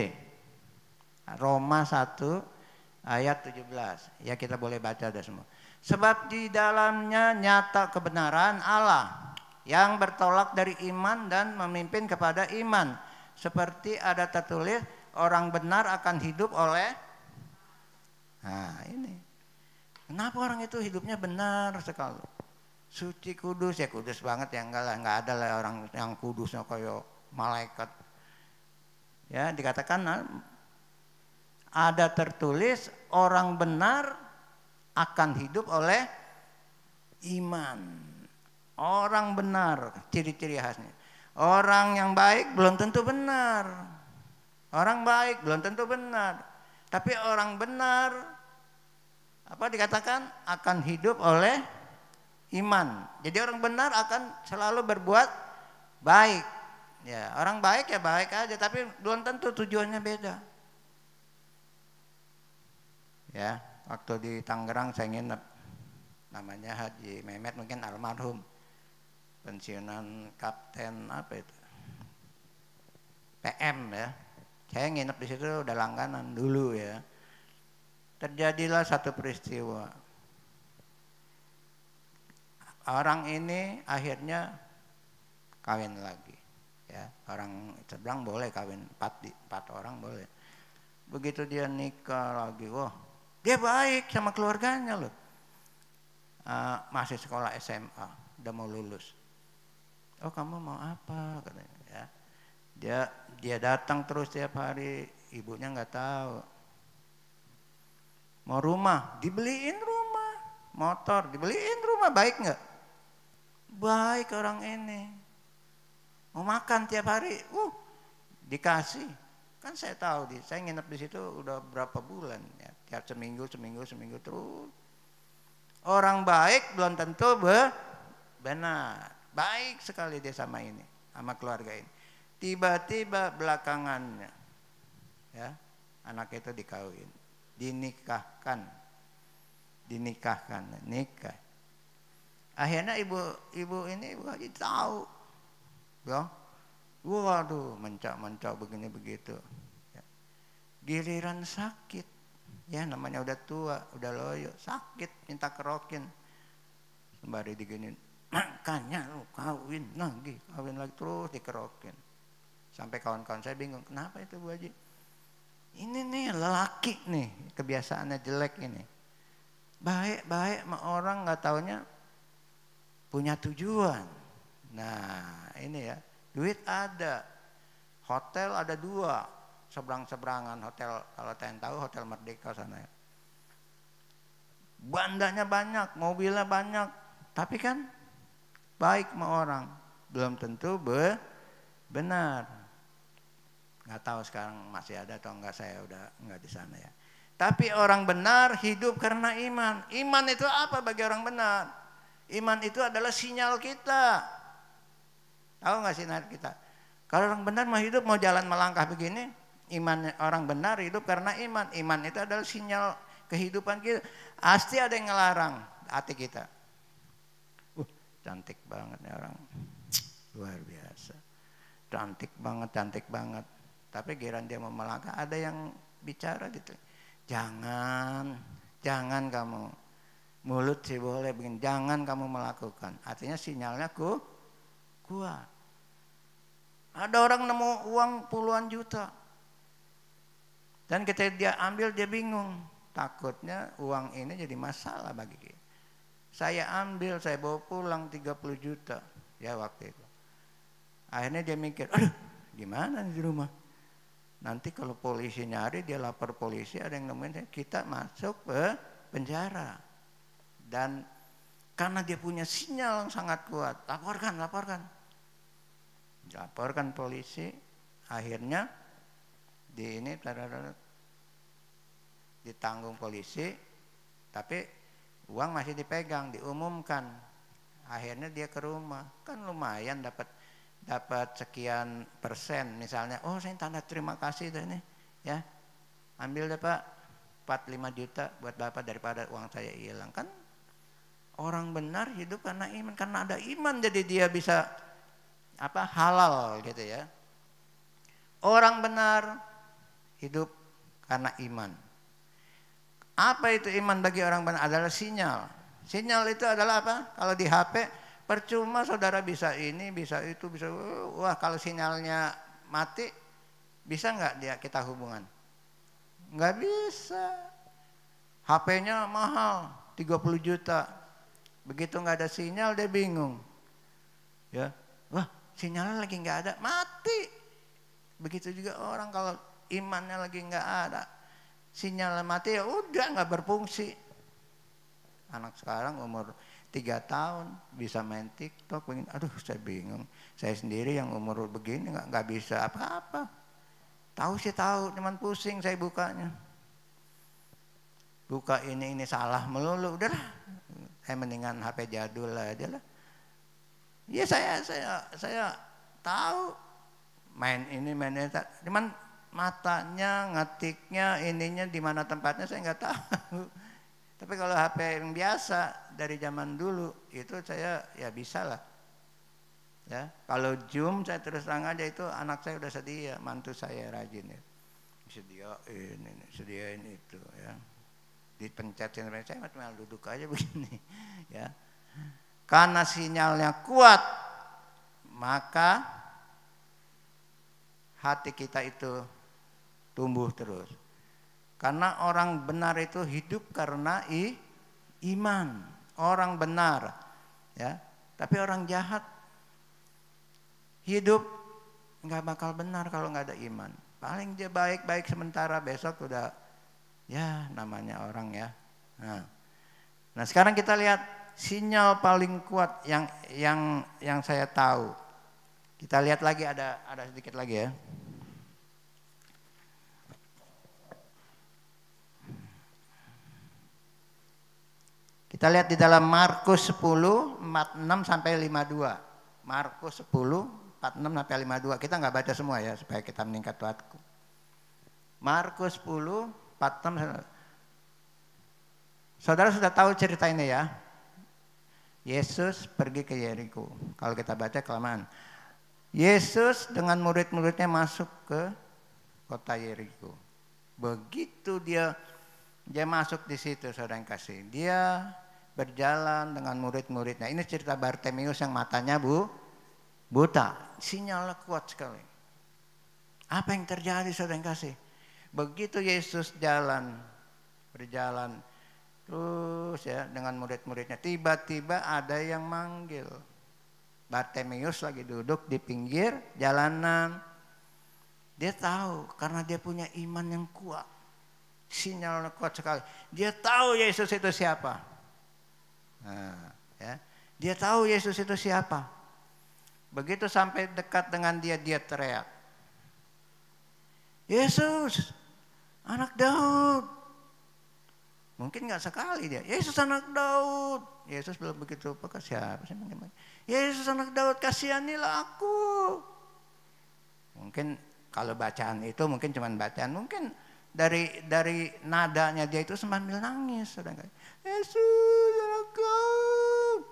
S3: Roma 1 ayat 17. Ya, kita boleh baca dah semua. Sebab di dalamnya nyata kebenaran Allah yang bertolak dari iman dan memimpin kepada iman. Seperti ada tertulis, orang benar akan hidup oleh. Nah, ini. Kenapa orang itu hidupnya benar sekali? Suci, kudus, ya kudus banget ya, enggak ada lah orang yang kudusnya kayak malaikat. Ya, dikatakan ada tertulis orang benar akan hidup oleh iman. Orang benar, ciri-ciri khasnya. Orang yang baik belum tentu benar. Orang baik belum tentu benar. Tapi orang benar, apa dikatakan, akan hidup oleh iman. Jadi orang benar akan selalu berbuat baik. Ya, orang baik ya baik aja, tapi belum tentu tujuannya beda. Ya, waktu di Tangerang saya nginep, namanya Haji Mehmet, mungkin almarhum, pensiunan kapten apa itu, PM ya. Saya nginep di situ udah langganan dulu ya. Terjadilah satu peristiwa. Orang ini akhirnya kawin lagi. Ya, orang seberang boleh kawin 4 orang boleh. Begitu dia nikah lagi, wah, dia baik sama keluarganya loh. Masih sekolah SMA, udah mau lulus. Oh, kamu mau apa? Katanya. Ya, dia datang terus tiap hari, ibunya nggak tahu. Mau rumah, dibeliin rumah. Motor, dibeliin rumah. Baik nggak? Baik orang ini. Mau makan tiap hari, dikasih. Kan saya tahu, saya nginep di situ udah berapa bulan ya. Tiap seminggu terus. Orang baik belum tentu benar. Baik sekali dia sama ini, sama keluarga ini. Tiba-tiba belakangannya, ya, anak itu dikawin, nikah. Akhirnya ibu ini tahu, ya, waduh, mencak begini begitu. Ya. Giliran sakit, ya namanya udah tua, udah loyo, sakit, minta kerokin, sembari diginin, makanya lu kawin lagi terus dikerokin. Sampai kawan-kawan saya bingung, kenapa itu Bu Haji? Ini nih lelaki nih, kebiasaannya jelek ini. Baik-baik sama orang nggak taunya punya tujuan. Nah ini ya, duit ada, hotel ada 2, seberang-seberangan hotel, kalau kalian tahu Hotel Merdeka sana ya. Bandanya banyak, mobilnya banyak, tapi kan baik sama orang, belum tentu benar. Nggak tahu sekarang masih ada atau enggak, saya udah enggak di sana ya. Tapi orang benar hidup karena iman. Iman itu apa bagi orang benar? Iman itu adalah sinyal kita. Tahu nggak sinyal kita? Kalau orang benar mau hidup, mau jalan melangkah begini, iman orang benar hidup karena iman. Iman itu adalah sinyal kehidupan kita. Pasti ada yang ngelarang hati kita. Cantik banget nih orang, luar biasa. Cantik banget. Tapi giliran dia mau melangkah, ada yang bicara gitu. Jangan kamu. Mulut sih boleh begini, jangan kamu melakukan. Artinya sinyalnya kuat. Ada orang nemu uang puluhan juta. Dan ketika dia ambil, dia bingung. Takutnya uang ini jadi masalah bagi kita. Saya ambil, saya bawa pulang 30 juta. Ya waktu itu. Akhirnya dia mikir, aduh gimana nih di rumah. Nanti kalau polisi nyari, dia lapor polisi, ada yang nemuin, kita masuk ke penjara. Dan karena dia punya sinyal yang sangat kuat, laporkan polisi. Akhirnya ditanggung polisi, tapi uang masih dipegang, diumumkan. Akhirnya dia ke rumah, kan lumayan dapat sekian persen, misalnya, oh saya tanda terima kasih dah nih, ya, ambil deh Pak, 45 juta buat Bapak daripada uang saya hilang. Kan orang benar hidup karena iman, karena ada iman jadi dia bisa halal gitu ya. Orang benar hidup karena iman. Apa itu iman bagi orang benar? Adalah sinyal. Sinyal itu adalah apa? Kalau di HP percuma saudara bisa ini, bisa itu, bisa. Wah kalau sinyalnya mati, bisa nggak kita hubungan? Nggak bisa. HP-nya mahal, 30 juta. Begitu nggak ada sinyal dia bingung. Ya, wah sinyalnya lagi nggak ada, mati. Begitu juga orang kalau imannya lagi nggak ada, sinyalnya mati, ya udah nggak berfungsi. Anak sekarang umur 3 tahun bisa main TikTok, aduh saya bingung. Saya sendiri yang umur begini nggak bisa apa-apa. Tahu sih tahu, cuman pusing saya bukanya. Buka ini salah melulu, udahlah. Saya mendingan HP jadul aja lah. Ya saya tahu main ini, cuman matanya, ngetiknya, ininya di mana tempatnya saya nggak tahu. Tapi kalau HP yang biasa dari zaman dulu itu saya ya bisa lah. Ya, kalau Zoom saya terus terang aja itu anak saya udah sedia, mantu saya rajin ya. Sediain itu ya. Dipencetin saya cuma duduk aja begini ya. Karena sinyalnya kuat, maka hati kita itu tumbuh terus. Karena orang benar itu hidup karena iman. Orang benar, ya. Tapi orang jahat hidup nggak bakal benar kalau nggak ada iman. Paling dia baik-baik sementara, besok udah ya namanya orang ya. Nah sekarang kita lihat sinyal paling kuat yang saya tahu. Kita lihat lagi ada sedikit lagi ya. Kita lihat di dalam Markus 10, 46 sampai 52. Markus 10, 46 sampai 52. Kita nggak baca semua ya supaya kita meningkat waktu. Markus 10, 46. Saudara sudah tahu cerita ini ya. Yesus pergi ke Yeriko. Kalau kita baca kelamaan. Yesus dengan murid-muridnya masuk ke kota Yeriko. Begitu dia masuk di situ, saudara yang kasih. Dia berjalan dengan murid-muridnya. Ini cerita Bartimeus yang matanya buta. Sinyalnya kuat sekali. Apa yang terjadi, saudara yang kasih? Begitu Yesus berjalan terus ya dengan murid-muridnya, tiba-tiba ada yang manggil. Bartimeus lagi duduk di pinggir jalanan. Dia tahu karena dia punya iman yang kuat. Sinyalnya kuat sekali. Dia tahu Yesus itu siapa. Nah, ya. Dia tahu Yesus itu siapa. Begitu sampai dekat dengan dia, dia teriak, Yesus, anak Daud. Mungkin nggak sekali dia, Yesus anak Daud. Yesus belum begitu peka, siapa sih? Yesus anak Daud, kasihanilah aku. Mungkin kalau bacaan itu mungkin cuma bacaan, mungkin dari nadanya dia itu sambil nangis, sedangkan Yesus anak Daud,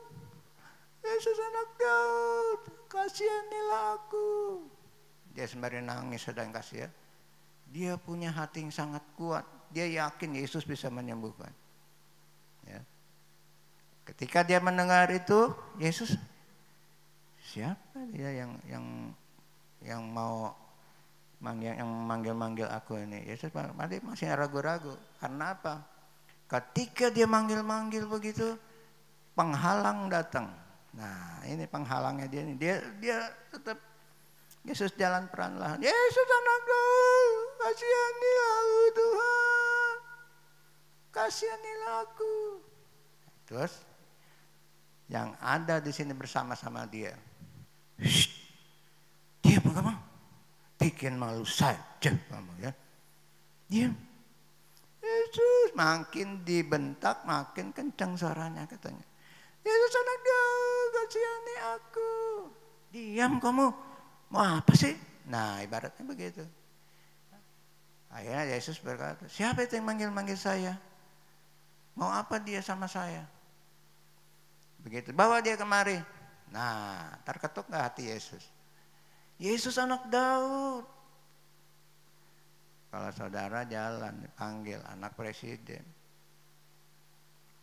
S3: Yesus anak Daud, kasihanilah aku. Dia sembari nangis sedang kasih ya. Dia punya hati yang sangat kuat. Dia yakin Yesus bisa menyembuhkan. Ya. Ketika dia mendengar itu, Yesus, siapa dia yang mau manggil aku ini? Yesus masih ragu-ragu. Karena apa? Ketika dia manggil begitu, penghalang datang. Nah, ini penghalangnya dia ini. Dia tetap Yesus jalan perlahan. Yesus anak Daud, kasihanilah aku Tuhan. Kasihanilah aku. Terus yang ada di sini bersama-sama dia. Diam kamu. Bikin malu saja kamu ya. Diam. Yesus makin dibentak, makin kencang suaranya katanya. Yesus anak Daud, kasihani aku. Diam kamu. Mau apa sih? Nah, ibaratnya begitu. Akhirnya Yesus berkata, siapa itu yang manggil-manggil saya? Mau apa dia sama saya? Begitu, bawa dia kemari. Nah, terketuk gak hati Yesus? Yesus anak Daud. Kalau saudara jalan dipanggil anak presiden.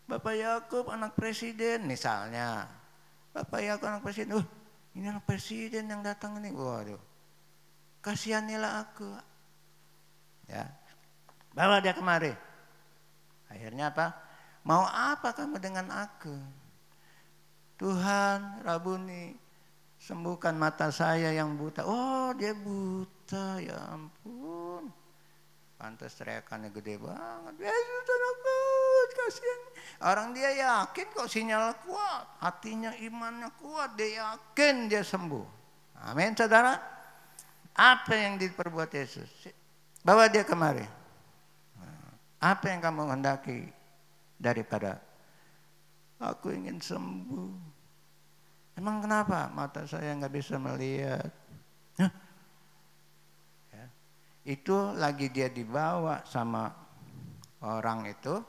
S3: Bapak Yakub anak presiden misalnya. Bapak Yakub anak presiden. Ini anak presiden yang datang ini. Waduh. Kasihanilah aku. Ya. Bawa dia kemari. Akhirnya apa? Mau apa kamu dengan aku? Tuhan, Rabuni, sembuhkan mata saya yang buta. Oh, dia buta. Ya ampun. Pantas teriakannya gede banget. Yesus anakku, kasihan. Orang dia yakin kok sinyal kuat. Hatinya imannya kuat. Dia yakin dia sembuh. Amin saudara. Apa yang diperbuat Yesus? Bawa dia kemari. Apa yang kamu hendaki daripada aku ingin sembuh? Emang kenapa? Mata saya nggak bisa melihat. Itu lagi dia dibawa sama orang itu,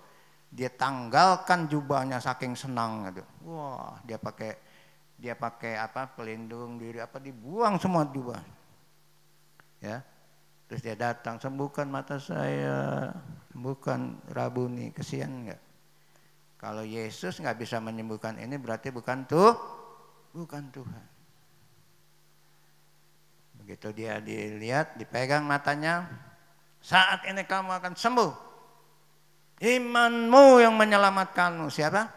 S3: dia tanggalkan jubahnya saking senang gitu. Wah, dia pakai apa? Pelindung diri apa, dibuang semua jubah. Ya. Terus dia datang, sembuhkan mata saya, sembuhkan Rabuni, kesian enggak? Kalau Yesus nggak bisa menyembuhkan ini berarti bukan Tuhan. Begitu dia dilihat, dipegang matanya, saat ini kamu akan sembuh. Imanmu yang menyelamatkanmu. Siapa?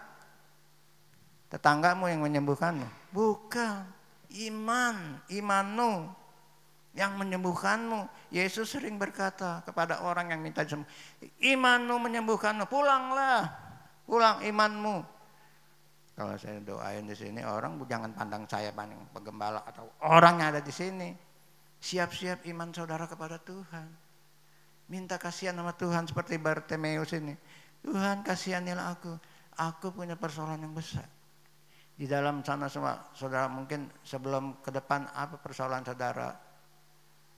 S3: Tetanggamu yang menyembuhkanmu? Bukan. Imanmu yang menyembuhkanmu. Yesus sering berkata kepada orang yang minta sembuh, imanmu menyembuhkanmu, pulanglah, pulang imanmu. Kalau saya doain di sini, orang jangan pandang saya pandang penggembala atau orang yang ada di sini. Siap-siap iman saudara kepada Tuhan. Minta kasihan sama Tuhan seperti Bartimeus ini. Tuhan kasihanilah aku. Aku punya persoalan yang besar. Di dalam sana semua saudara mungkin sebelum ke depan apa persoalan saudara.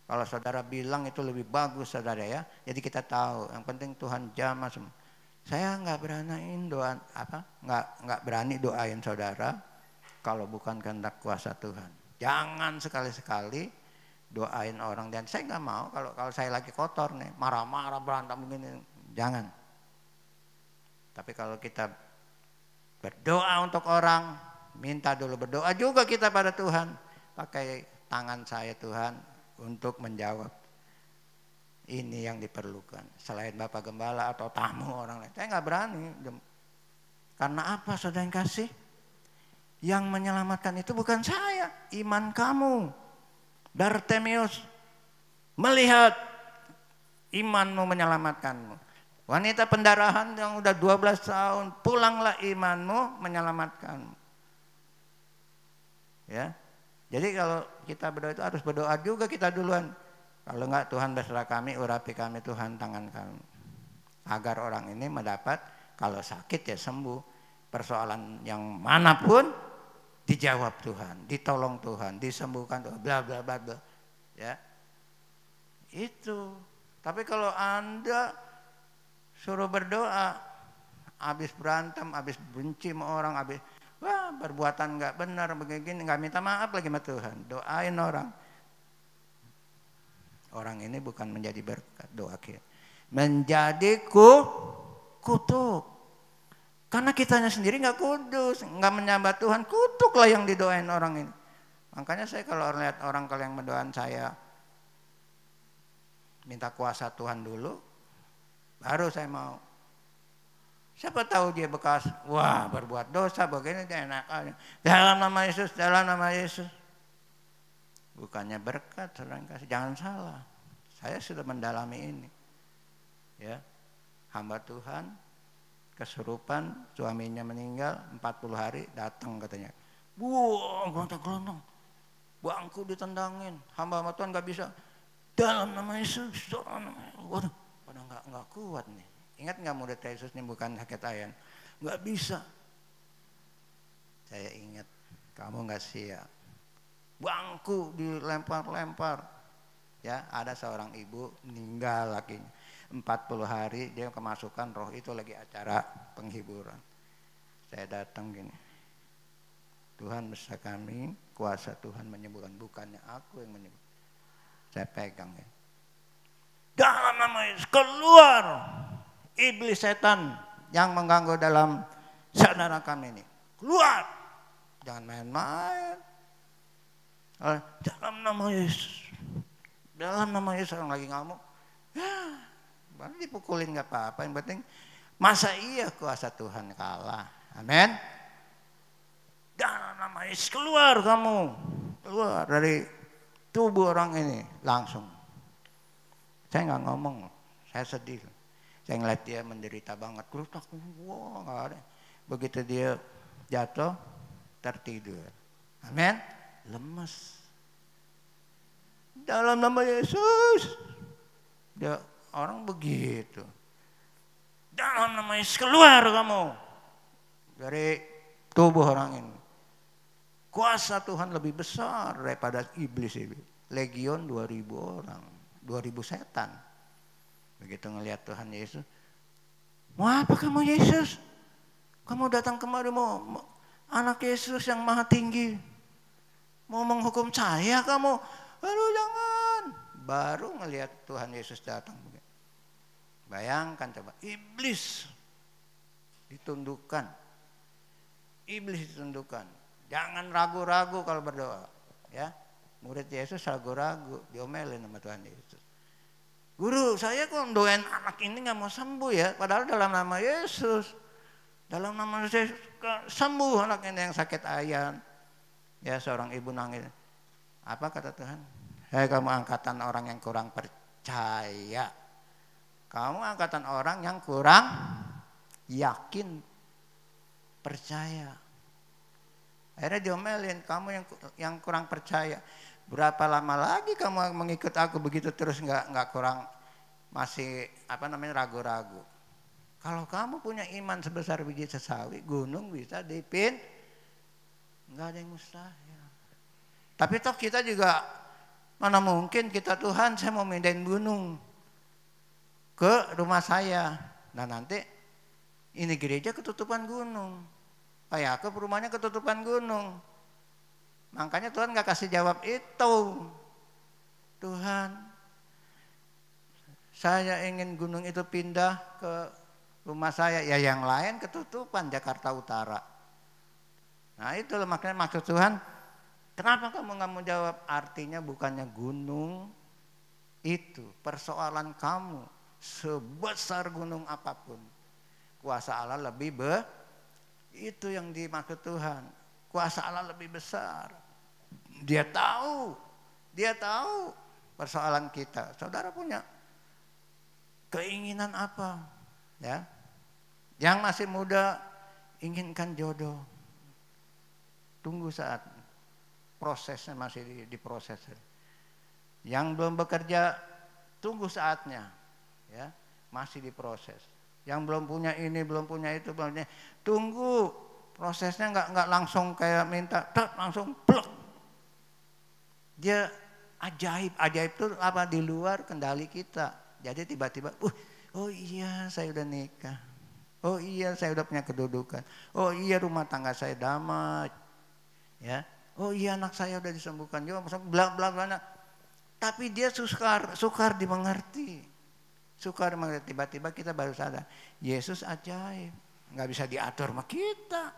S3: Kalau saudara bilang itu lebih bagus saudara ya. Jadi kita tahu. Yang penting Tuhan jamah semua. Saya nggak berani doain saudara kalau bukan kehendak kuasa Tuhan. Jangan sekali-sekali doain orang, dan saya nggak mau kalau saya lagi kotor nih, marah-marah berantem begini, jangan. Tapi kalau kita berdoa untuk orang, minta dulu berdoa juga kita pada Tuhan, pakai tangan saya Tuhan untuk menjawab. Ini yang diperlukan. Selain Bapak Gembala atau tamu orang lain. Saya nggak berani. Karena apa saudara yang kasih? Yang menyelamatkan itu bukan saya. Iman kamu. Bartimeus melihat imanmu menyelamatkanmu. Wanita pendarahan yang udah 12 tahun. Pulanglah imanmu menyelamatkanmu. Ya. Jadi kalau kita berdoa itu harus berdoa juga kita duluan. Kalau enggak Tuhan berserah kami, urapi kami Tuhan tangan kami. Agar orang ini mendapat kalau sakit ya sembuh. Persoalan yang manapun dijawab Tuhan, ditolong Tuhan, disembuhkan Tuhan, bla bla bla bla. Ya. Itu. Tapi kalau Anda suruh berdoa, habis berantem, habis benci sama orang, habis wah perbuatan enggak benar begini, enggak minta maaf lagi sama Tuhan. Doain orang. Orang ini bukan menjadi berkat, doa kita. Menjadi kutuk. Karena kitanya sendiri nggak kudus, nggak menyembah Tuhan, kutuklah yang didoain orang ini. Makanya saya kalau lihat orang kalau yang mendoain saya, minta kuasa Tuhan dulu, baru saya mau. Siapa tahu dia bekas, wah berbuat dosa, begini dia enak aja. Dalam nama Yesus, dalam nama Yesus. Bukannya berkat, saudara kasih. Jangan salah. Saya sudah mendalami ini. Ya. Hamba Tuhan kesurupan, suaminya meninggal 40 hari datang katanya. Wah, gelondong-gelondong. Bangku ditendangin. Hamba Tuhan enggak bisa. Dalam nama Yesus, dalam nama Yesus. Waduh, pada enggak kuat nih. Ingat enggak murid Yesus ini bukan sakit ayan. Enggak bisa. Saya ingat, kamu enggak siap. Bangku dilempar-lempar. Ya, ada seorang ibu meninggal lakinya. 40 hari dia kemasukan roh itu lagi acara penghiburan. Saya datang gini. Tuhan bersama kami, kuasa Tuhan menyembuhkan, bukannya aku yang menyembuhkan. Saya pegang ya. Dalam nama Yesus keluar iblis setan yang mengganggu dalam saudara kami ini. Keluar. Jangan main-main. Dalam nama Yesus. Dalam nama Yesus orang lagi ngamuk. Ya, baru dipukulin gak apa-apa. Yang penting masa iya kuasa Tuhan kalah. Amin. Dalam nama Yesus keluar kamu. Keluar dari tubuh orang ini. Langsung. Saya gak ngomong. Saya sedih. Saya ngeliat dia menderita banget. Kerutak. Wah gak ada. Begitu dia jatuh. Tertidur. Amin. Lemes. Dalam nama Yesus. Dia orang begitu. Dalam nama Yesus keluar kamu dari tubuh orang ini. Kuasa Tuhan lebih besar daripada iblis ini. Legion 2000 orang, 2000 setan. Begitu ngelihat Tuhan Yesus, mau apa kamu Yesus? Kamu datang kemari mau anak Yesus yang maha tinggi. Mau menghukum saya kamu? Aduh jangan. Baru ngelihat Tuhan Yesus datang. Bayangkan coba, iblis ditundukkan. Iblis ditundukkan. Jangan ragu-ragu kalau berdoa. Ya, murid Yesus ragu-ragu, diomelin sama Tuhan Yesus. Guru, saya kok doain anak ini nggak mau sembuh ya? Padahal dalam nama Yesus, dalam nama Yesus sembuh anak ini yang sakit ayan. Ya, seorang ibu nangis. Apa kata Tuhan? Hei kamu angkatan orang yang kurang percaya. Kamu angkatan orang yang kurang yakin, percaya. Akhirnya diomelin, kamu yang kurang percaya. Berapa lama lagi kamu mengikut aku begitu terus nggak kurang masih ragu-ragu. Kalau kamu punya iman sebesar biji sesawi, gunung bisa nggak ada yang mustahil. Tapi toh kita juga mana mungkin kita Tuhan saya mau mindahin gunung ke rumah saya. Nah nanti ini gereja ketutupan gunung. Kayak aku rumahnya ketutupan gunung. Makanya Tuhan gak kasih jawab itu. Tuhan, saya ingin gunung itu pindah ke rumah saya. Ya yang lain ketutupan Jakarta Utara. Nah itu makanya maksud Tuhan. Kenapa kamu gak mau jawab? Artinya bukannya gunung itu persoalan kamu sebesar gunung apapun, kuasa Allah lebih itu yang dimaksud Tuhan. Kuasa Allah lebih besar. Dia tahu persoalan kita. Saudara punya keinginan apa? Ya, yang masih muda inginkan jodoh. Tunggu saat prosesnya masih diproses. Yang belum bekerja, tunggu saatnya, ya, masih diproses. Yang belum punya ini, belum punya itu, belum punya, tunggu prosesnya, nggak langsung kayak minta, langsung plek. Dia ajaib itu apa, di luar kendali kita. Jadi tiba-tiba, oh iya saya udah nikah, oh iya saya udah punya kedudukan, oh iya rumah tangga saya damai, ya, oh iya anak saya udah disembuhkan, bla bla bla. Tapi dia sukar dimengerti, tiba-tiba kita baru sadar, Yesus ajaib, nggak bisa diatur sama kita,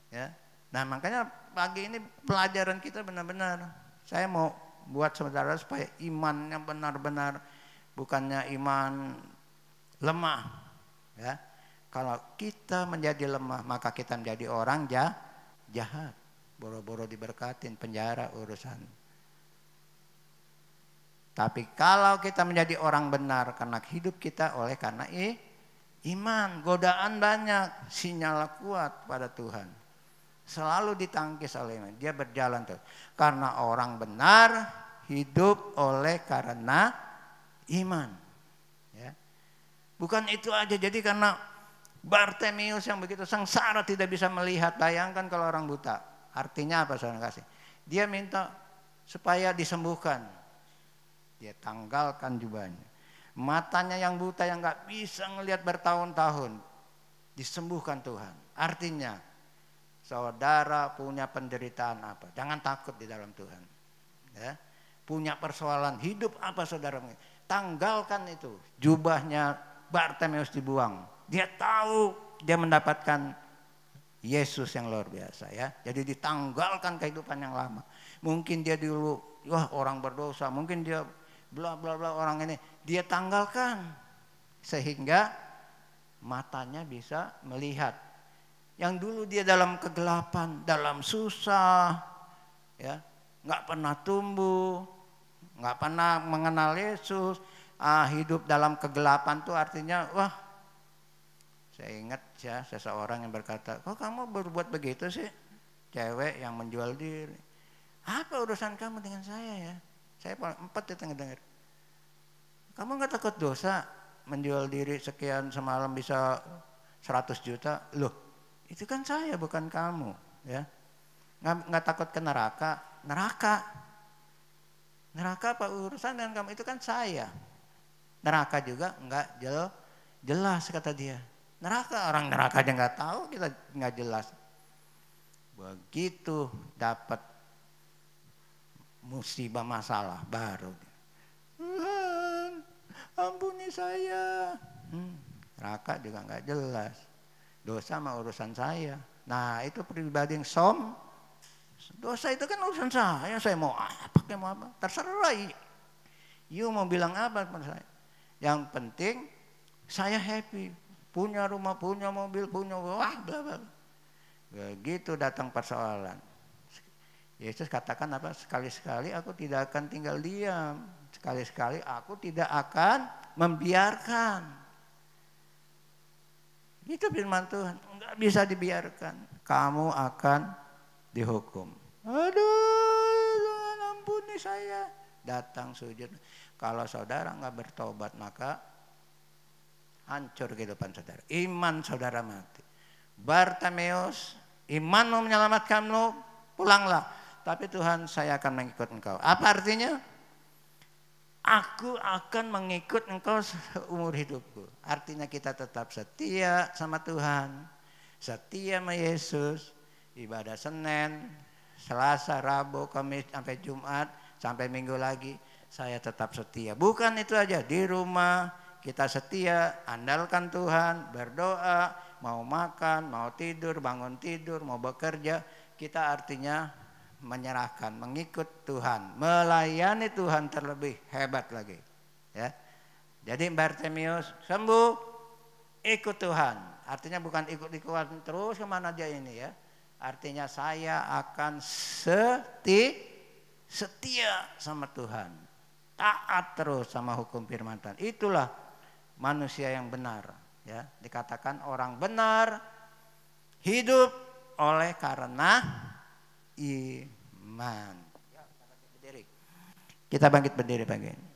S3: ya. Nah makanya pagi ini pelajaran kita benar-benar, saya mau buat saudara supaya imannya benar-benar, bukannya iman lemah, ya. Kalau kita menjadi lemah, maka kita menjadi orang jahat, boro-boro diberkatin, penjara urusan. Tapi kalau kita menjadi orang benar karena hidup kita oleh karena iman, godaan banyak, sinyal kuat pada Tuhan. Selalu ditangkis oleh iman. Dia berjalan terus. Karena orang benar hidup oleh karena iman. Ya. Bukan itu aja. Jadi karena Bartimeus yang begitu sengsara tidak bisa melihat. Bayangkan kalau orang buta. Artinya apa saudara kasih? Dia minta supaya disembuhkan. Dia tanggalkan jubahnya. Matanya yang buta yang nggak bisa ngelihat bertahun-tahun disembuhkan Tuhan. Artinya saudara punya penderitaan apa? Jangan takut di dalam Tuhan. Ya. Punya persoalan hidup apa saudara? Tanggalkan itu. Jubahnya Bartimeus dibuang. Dia tahu dia mendapatkan Yesus yang luar biasa, ya. Jadi ditanggalkan kehidupan yang lama. Mungkin dia dulu orang berdosa, mungkin dia bla bla bla orang ini, dia tanggalkan sehingga matanya bisa melihat. Yang dulu dia dalam kegelapan, dalam susah, ya, nggak pernah tumbuh, nggak pernah mengenal Yesus, hidup dalam kegelapan tuh artinya saya ingat ya seseorang yang berkata, kok kamu berbuat begitu sih, cewek yang menjual diri, apa urusan kamu dengan saya ya? Saya empat itu ngedengar. Kamu nggak takut dosa menjual diri sekian semalam bisa 100 juta? Loh, itu kan saya bukan kamu, ya. Nggak takut ke neraka? Neraka apa urusan dengan kamu? Itu kan saya. Neraka juga nggak jelas kata dia. Orang neraka aja nggak tahu, kita nggak jelas. Begitu dapat musibah masalah baru, Tuhan ampuni saya. Neraka juga nggak jelas, dosa mah urusan saya. Nah itu pribadi yang dosa itu kan urusan saya mau apa, terserah. You mau bilang apa pada saya, yang penting saya happy, punya rumah, punya mobil, punya bla bla. Begitu datang persoalan, Yesus katakan apa? Sekali-sekali aku tidak akan tinggal diam. Sekali-sekali aku tidak akan membiarkan. Itu firman Tuhan. Enggak bisa dibiarkan. Kamu akan dihukum. Aduh, Tuhan ampuni saya. Datang sujud. Kalau saudara enggak bertobat, maka hancur kehidupan saudara. Iman saudara mati. Bartimeus, imanmu menyelamatkanmu, pulanglah. Tapi Tuhan, saya akan mengikut engkau. Apa artinya? Aku akan mengikut engkau seumur hidupku. Artinya kita tetap setia sama Tuhan, setia sama Yesus. Ibadah Senin, Selasa, Rabu, Kamis, sampai Jumat, sampai Minggu lagi, saya tetap setia. Bukan itu aja, di rumah kita setia, andalkan Tuhan, berdoa, mau makan, mau tidur, bangun tidur, mau bekerja. Kita artinya menyerahkan, mengikut Tuhan, melayani Tuhan terlebih hebat lagi. Ya, jadi Bartimeus sembuh, ikut Tuhan. Artinya bukan ikut-ikutan terus kemana aja ini ya. Artinya saya akan setia sama Tuhan, taat terus sama hukum firman Tuhan. Itulah manusia yang benar. Ya, dikatakan orang benar hidup oleh karena iman. Kita bangkit berdiri pagi ini.